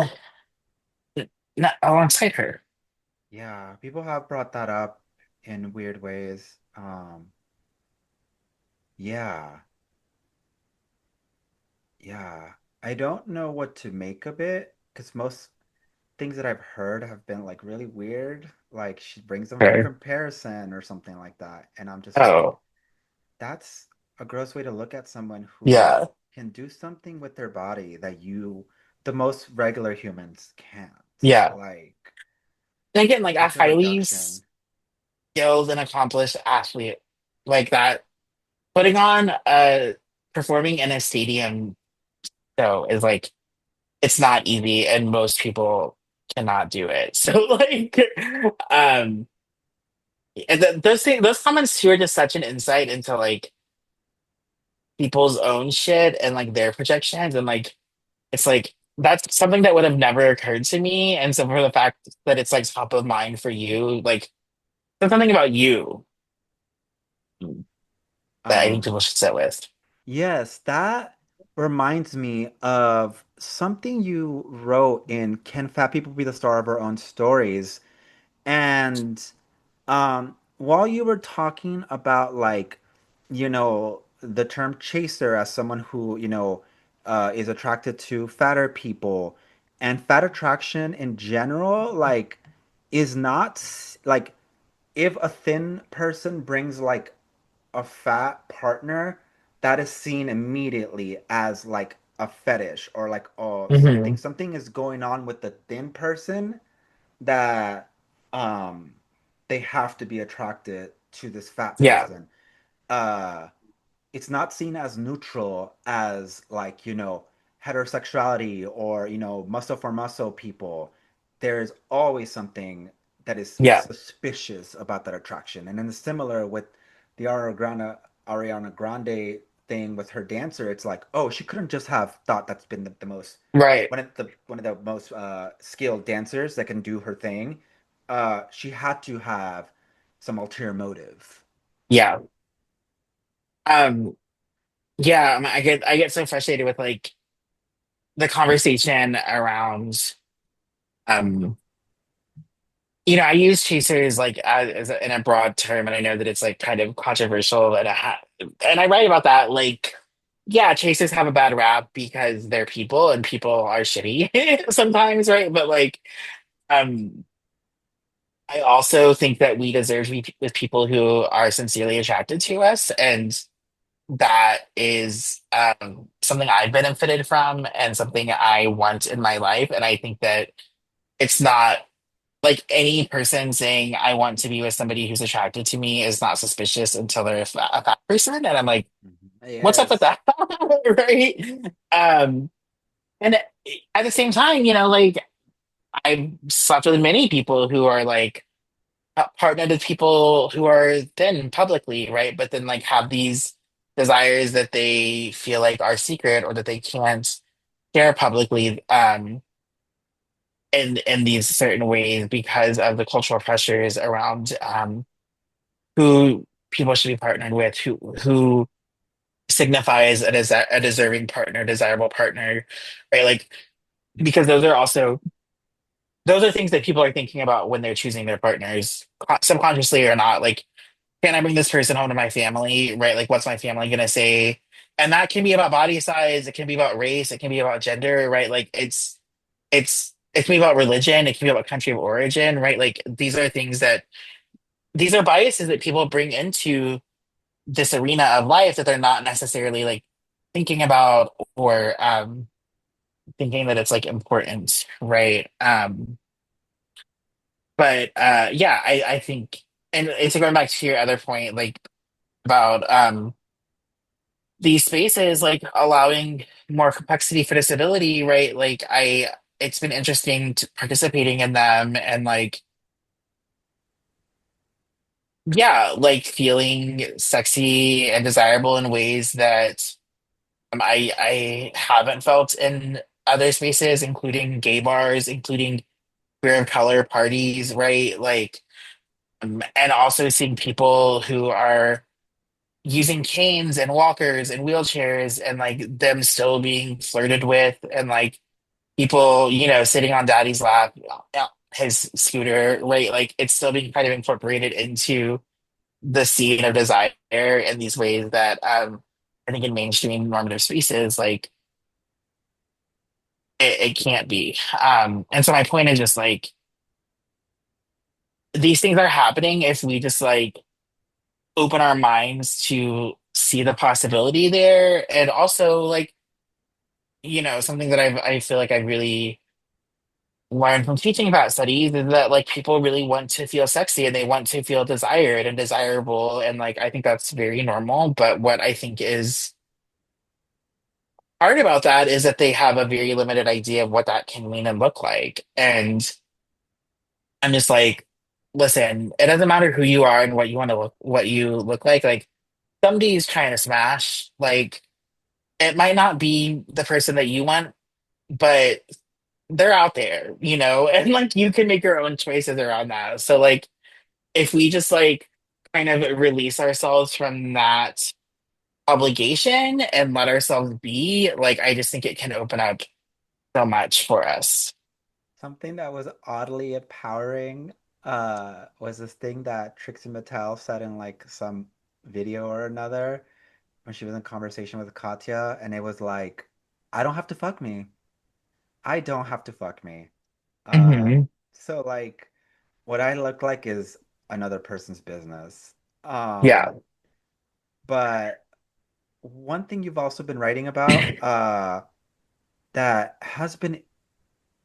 not alongside her. Yeah, people have brought that up in weird ways. Yeah, yeah. I don't know what to make of it because most things that I've heard have been like really weird. Like she brings them for Sure. comparison or something like that. And I'm just like, Oh, that's a gross way to look at someone who yeah, can do something with their body that the most regular humans can't. yeah. Like, And again, like a such a highly reduction. skilled and accomplished athlete like that, putting on performing in a stadium show is like it's not easy, and most people cannot do it. So like, um, and those comments too are just such an insight into like people's own shit and like their projections, and like it's like that's something that would have never occurred to me. And so for the fact that it's like top of mind for you, like there's something about you that I think Um, people should sit with. yes, that reminds me of something you wrote in Can Fat People Be the Star of Our Own Stories? And while you were talking about like, the term chaser as someone who, is attracted to fatter people and fat attraction in general, like, is not like if a thin person brings like a fat partner, that is seen immediately as like a fetish or like, oh, Hmm. something is going on with the thin person that um they have to be attracted to this fat Yeah, person. Uh it's not seen as neutral as like, heterosexuality or, muscle for muscle people. There's always something that is yeah, suspicious about that attraction. And then similar with the Ariana Grande thing with her dancer, it's like, oh, she couldn't just have thought that's been the most right. one of the most skilled dancers that can do her thing. She had to have some ulterior motive. Yeah. Um, yeah, I get so frustrated with like the conversation around um I use chasers like in a broad term, and I know that it's like kind of controversial, and I write about that. Like, yeah, chasers have a bad rap because they're people, and people are shitty sometimes, right? But like, um, I also think that we deserve to be with people who are sincerely attracted to us, and that is something I've benefited from and something I want in my life. And I think that it's not like any person saying I want to be with somebody who's attracted to me is not suspicious until they're a fat person, and I'm like, what's up with Yes. that? Right? And at the same time, like I've slept with many people who are like partnered with people who are thin publicly, right? But then like have these desires that they feel like are secret or that they can't share publicly, in these certain ways because of the cultural pressures around who people should be partnered with, who signifies a deserving partner, desirable partner, right? Like because those are things that people are thinking about when they're choosing their partners, subconsciously or not. Like, can I bring this person home to my family, right? Like, what's my family gonna say? And that can be about body size, it can be about race, it can be about gender, right? Like, it can be about religion, it can be about country of origin, right? Like, these are biases that people bring into this arena of life that they're not necessarily like thinking about or thinking that it's like important, right? But yeah, I think, and it's going back to your other point, like about these spaces like allowing more complexity for disability, right? Like it's been interesting to participating in them and like yeah, like feeling sexy and desirable in ways that I haven't felt in other spaces, including gay bars, including queer of color parties, right? Like, and also seeing people who are using canes and walkers and wheelchairs and like them still being flirted with and like people, sitting on daddy's lap, his scooter, right? Like it's still being kind of incorporated into the scene of desire in these ways that I think in mainstream normative spaces, like it can't be. And so my point is just like these things are happening if we just like open our minds to see the possibility there. And also like, something that I feel like I really learned from teaching about studies is that like people really want to feel sexy and they want to feel desired and desirable. And like I think that's very normal. But what I think is hard about that is that they have a very limited idea of what that can mean and look like. And I'm just like, listen, it doesn't matter who you are and what you look like. Like somebody's trying to smash. Like it might not be the person that you want, but they're out there, and like you can make your own choices around that. So like if we just like kind of release ourselves from that obligation and let ourselves be, like I just think it can open up so much for us. Something that was oddly empowering was this thing that Trixie Mattel said in like some video or another when she was in conversation with Katya, and it was like, I don't have to fuck me. I don't have to fuck me. Uh, Hmm. so like what I look like is another person's business. Yeah. Um, but one thing you've also been writing about, that has been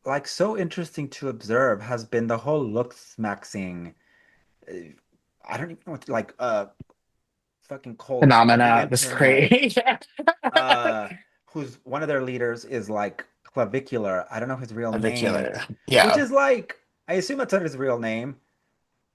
like so interesting to observe has been the whole looks maxing. uh, I don't even know what like fucking cult of the Phenomena, this internet. craze. Uh, who's one of their leaders is like Clavicular. I don't know his real name, Ridiculous. which Yeah. is like I assume that's not his real name.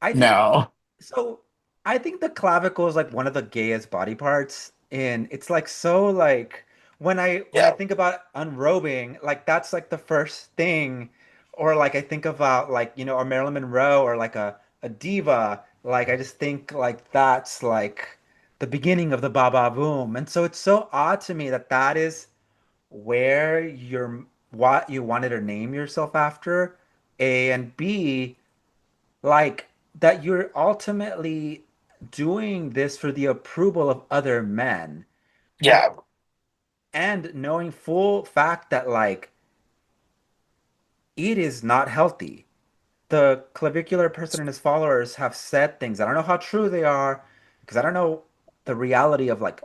I think No. so. I think the clavicle is like one of the gayest body parts, and it's like so like when I Yeah. think about unrobing, like that's like the first thing, or like I think about like a Marilyn Monroe or like a diva. Like I just think like that's like the beginning of the Baba boom, and so it's so odd to me that that is where what you wanted to name yourself after, A and B like that you're ultimately doing this for the approval of other men and Yeah. knowing full fact that like it is not healthy. The clavicular person and his followers have said things. I don't know how true they are because I don't know the reality of like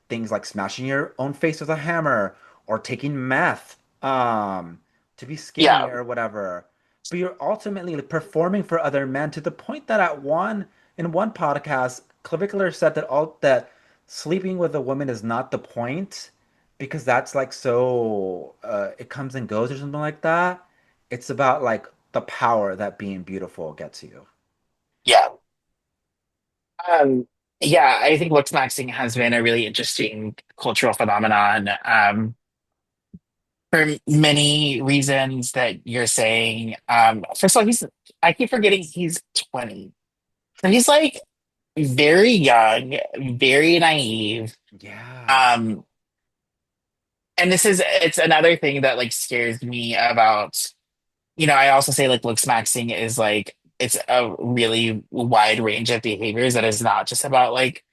things like smashing your own face with a hammer or taking meth to be skinny Yeah. or whatever. But you're ultimately like, performing for other men to the point that in one podcast, Clavicular said that all that sleeping with a woman is not the point because that's like so it comes and goes or something like that. It's about like the power that being beautiful gets you. Yeah. Um, yeah, I think looks maxing has been a really interesting cultural phenomenon. For many reasons that you're saying. First of all, I keep forgetting he's 20. So he's like very young, very naive. Yeah. Um, and it's another thing that like scares me about, I also say like looks maxing is like it's a really wide range of behaviors that is not just about like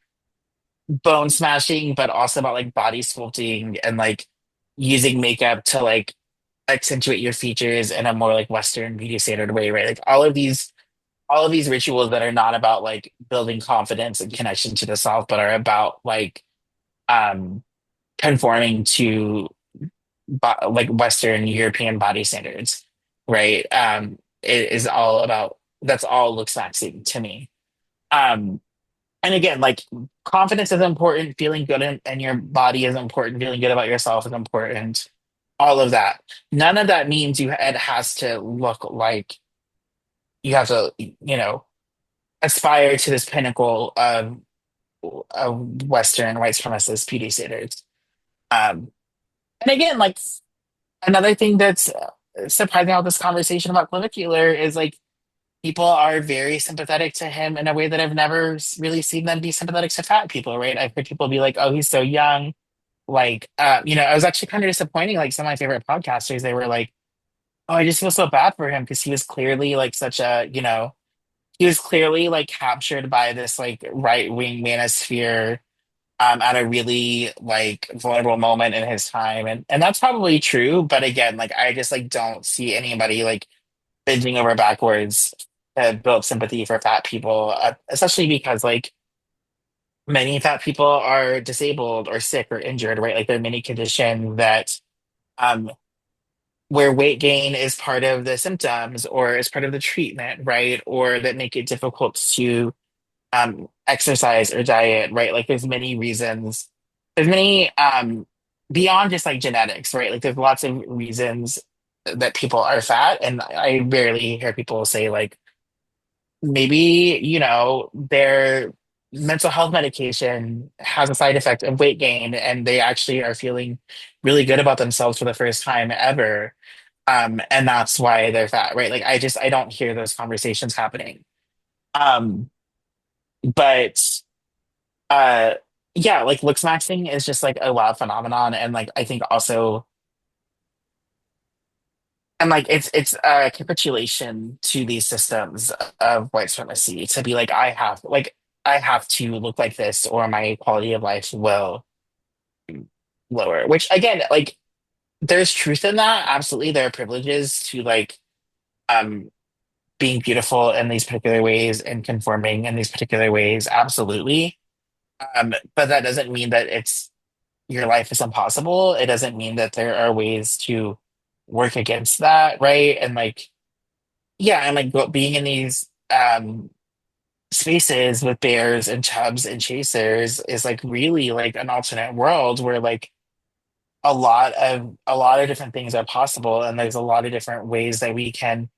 bone smashing, but also about like body sculpting and like using makeup to like accentuate your features in a more like Western beauty standard way, right? Like all of these rituals that are not about like building confidence and connection to the self, but are about like um conforming to like Western European body standards, right? It is all about that's all looks sexy to me. Um, and again, like confidence is important, feeling good in your body is important, feeling good about yourself is important, all of that. None of that means it has to look like you have to, aspire to this pinnacle of Western white supremacist beauty standards. Um, and again, like another thing that's surprising about this conversation about clavicular is like people are very sympathetic to him in a way that I've never really seen them be sympathetic to fat people, right? I've heard people be like, "Oh, he's so young." Like, I was actually kind of disappointing. Like some of my favorite podcasters, they were like, "Oh, I just feel so bad for him because he was clearly like such a, he was clearly like captured by this like right wing manosphere." At a really like vulnerable moment in his time, and that's probably true. But again, like I just like don't see anybody like bending over backwards to build sympathy for fat people, especially because like many fat people are disabled or sick or injured, right? Like there are many conditions that um where weight gain is part of the symptoms or is part of the treatment, right? Or that make it difficult to exercise or diet, right? Like there's many reasons. There's many beyond just like genetics, right? Like there's lots of reasons that people are fat, and I rarely hear people say like maybe, their mental health medication has a side effect of weight gain and they actually are feeling really good about themselves for the first time ever. And that's why they're fat, right? Like I don't hear those conversations happening. Um, but uh yeah, like looks maxing is just like a wild phenomenon, and like I think also, and like it's a capitulation to these systems of white supremacy to be like I have to look like this or my quality of life will lower, which again, like there's truth in that. Absolutely, there are privileges to like um being beautiful in these particular ways and conforming in these particular ways, absolutely. But that doesn't mean that it's your life is impossible, it doesn't mean that there are ways to work against that, right? And like, yeah, and like being in these spaces with bears and chubs and chasers is like really like an alternate world where like a lot of different things are possible, and there's a lot of different ways that we can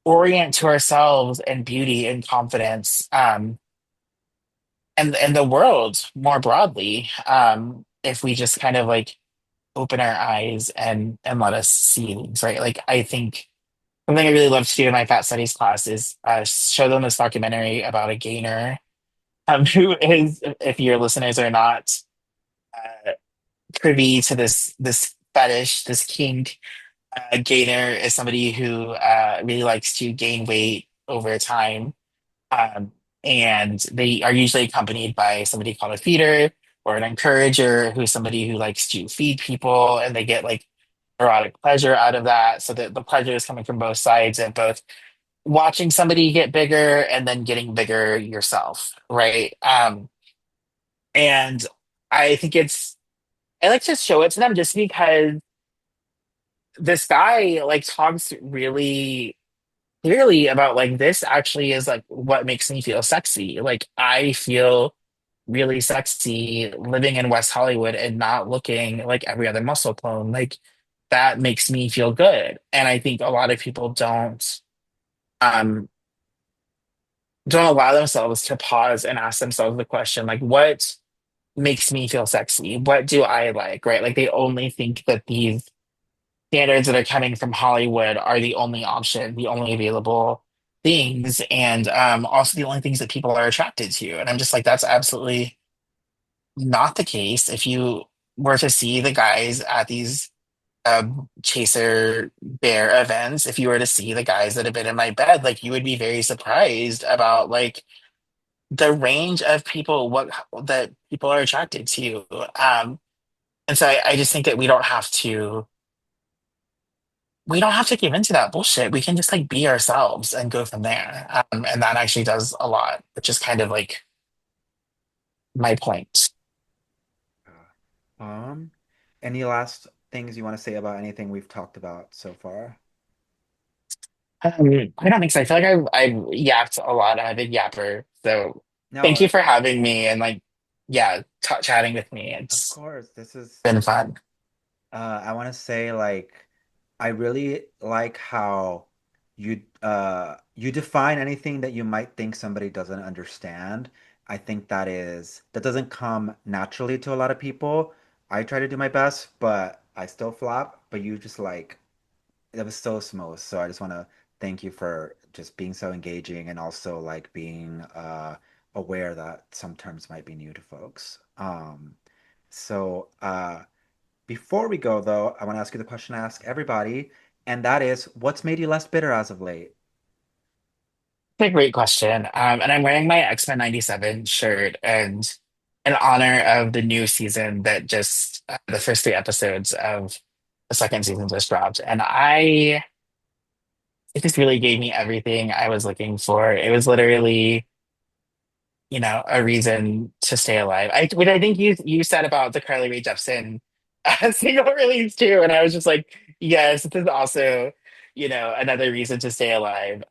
orient to ourselves and beauty and confidence, and the world more broadly, if we just kind of like open our eyes and let us see things, right? Like I think something I really love to do in my fat studies class is show them this documentary about a gainer, who is, if your listeners are not uh, privy to this fetish, this kink, gainer is somebody who really likes to gain weight over time. Um, and they are usually accompanied by somebody called a feeder or an encourager, who's somebody who likes to feed people, and they get like erotic pleasure out of that. So that the pleasure is coming from both sides, and both watching somebody get bigger and then getting bigger yourself, right? And I think I like to show it to them just because this guy like talks really clearly about like this actually is like what makes me feel sexy. Like I feel really sexy living in West Hollywood and not looking like every other muscle clone. Like that makes me feel good. And I think a lot of people um don't allow themselves to pause and ask themselves the question like what makes me feel sexy? What do I like? Right? Like they only think that these standards that are coming from Hollywood are the only option, the only available things, and also the only things that people are attracted to. And I'm just like, that's absolutely not the case. If you were to see the guys at these chaser bear events, if you were to see the guys that have been in my bed, like you would be very surprised about like the range of people what that people are attracted to. And so I just think that we don't have to give into that bullshit. We can just like be ourselves and go from there. And that actually does a lot, which is kind of like my point. Um, any last things you want to say about anything we've talked about so far? I don't think so. I feel like I've yapped a lot. I'm a big yapper. So thank No, you for having me and like, yeah, chatting with me. of It's course. This is been fun. I want to say like I really like how you define anything that you might think somebody doesn't understand. I think that doesn't come naturally to a lot of people. I try to do my best, but I still flop. But you just like that was so smooth. So I just want to thank you for just being so engaging and also like being aware that some terms might be new to folks. So before we go, though, I want to ask you the question I ask everybody, and that is, what's made you less bitter as of late? It's a great question. And I'm wearing my X-Men 97 shirt and in honor of the new season that just the first three episodes of the second season just dropped. And it just really gave me everything I was looking for. It was literally, a reason to stay alive. What I think you said about the Carly Rae Jepsen single release too, and I was just like, yes, this is also, another reason to stay alive.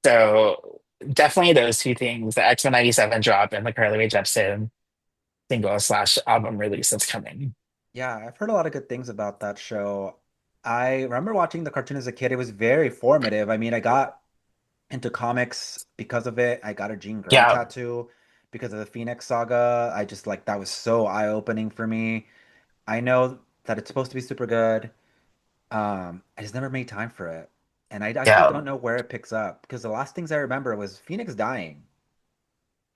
So definitely those two things: the X-Men 97 drop and the Carly Rae Jepsen single slash album release that's coming. Yeah, I've heard a lot of good things about that show. I remember watching the cartoon as a kid. It was very formative. I mean, I got into comics because of it. I got a Jean Grey Yeah, tattoo because of the Phoenix Saga. I just like that was so eye-opening for me. I know that it's supposed to be super good. I just never made time for it. And I actually yeah, don't know where it picks up because the last things I remember was Phoenix dying.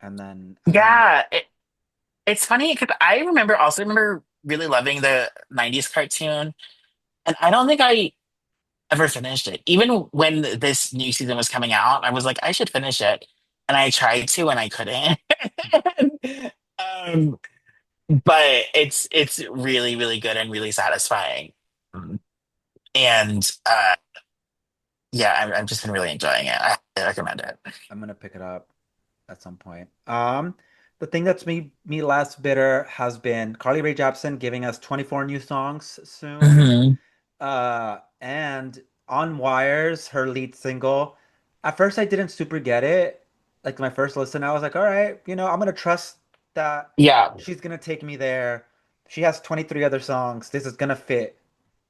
And then I don't remember. yeah. It's funny because I also remember really loving the '90s cartoon, and I don't think I ever finished it. Even when this new season was coming out, I was like, I should finish it. And I tried to and I couldn't. um, but it's really, really good and really satisfying. And yeah, I've just been really enjoying it. I recommend it. I'm gonna pick it up at some point. The thing that's made me less bitter has been Carly Rae Jepsen giving us 24 new songs soon. Hmm. And On Wires, her lead single. At first, I didn't super get it. Like my first listen, I was like, all right, I'm gonna trust that Yeah, she's gonna take me there. She has 23 other songs. This is gonna fit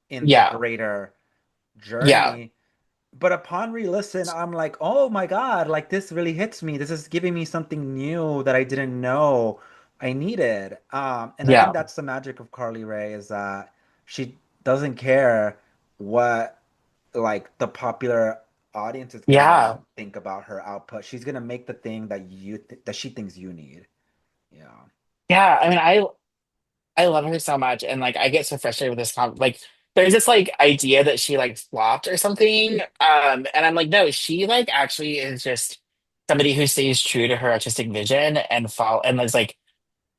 in the yeah, greater yeah, journey. But upon re-listen, I'm like, oh my God, like this really hits me. This is giving me something new that I didn't know I needed. And I think yeah, that's the magic of Carly Rae is that she doesn't care what like the popular audience is gonna yeah, think about her output. She's gonna make the thing that that she thinks you need. Yeah. yeah. I mean, I love her so much, and like I get so frustrated with this like there's this like idea that she like flopped or something. And I'm like, no, she like actually is just somebody who stays true to her artistic vision and follow and is like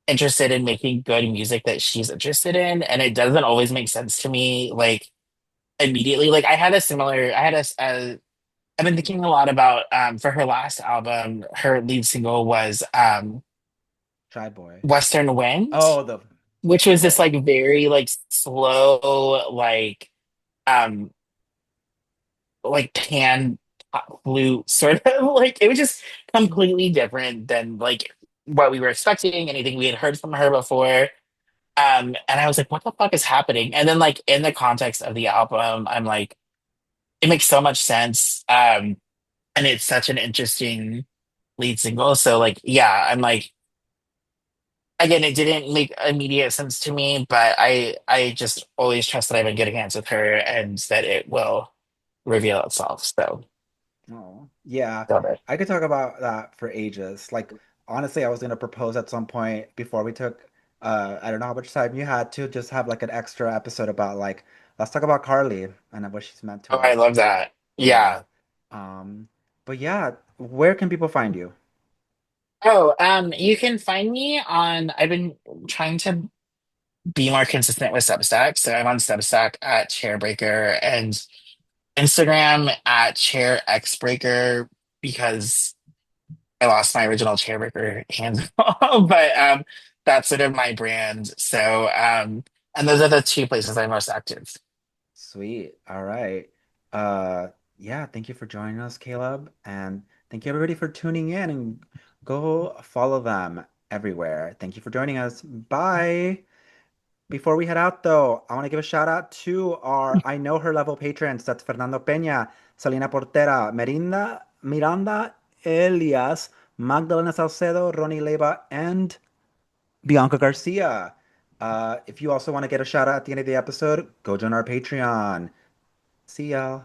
interested in making good music that she's interested in. And it doesn't always make sense to me, like immediately. Like I had I've been thinking a lot about for her last album, her lead single was Shy Boy. Western Wind, Oh, the which was this oh, like very like slow um like pan pop flute sort of like it was just completely different than like what we were expecting, anything we had heard from her before. And I was like, what the fuck is happening? And then like in the context of the album, I'm like, it makes so much sense. And it's such an interesting lead single. So like yeah, I'm like again, it didn't make immediate sense to me, but I just always trust that I'm in good hands with her and that it will reveal itself. So oh, yeah. love it. I could talk about that for ages. Like, honestly, I was gonna propose at some point before we took, I don't know how much time you had to just have like an extra episode about like, let's talk about Carly and what she's meant to Oh, I us. love that. Yeah. Yeah. Um, but yeah, where can people find you? Oh, you can find me on. I've been trying to be more consistent with Substack, so I'm on Substack at Chairbreaker and Instagram at ChairXBreaker because I lost my original Chairbreaker handle, but that's sort of my brand. So and those are the two places I'm most active. Sweet. All right. Uh, yeah, thank you for joining us, Caleb, and thank you everybody for tuning in and go follow them everywhere. Thank you for joining us. Bye. Before we head out, though, I want to give a shout out to our I Know Her level patrons. That's Fernando Peña, Selena Portera, Miranda Elias, Magdalena Salcedo, Ronnie Leva, and Bianca Garcia. If you also want to get a shout out at the end of the episode, go join our Patreon. See ya.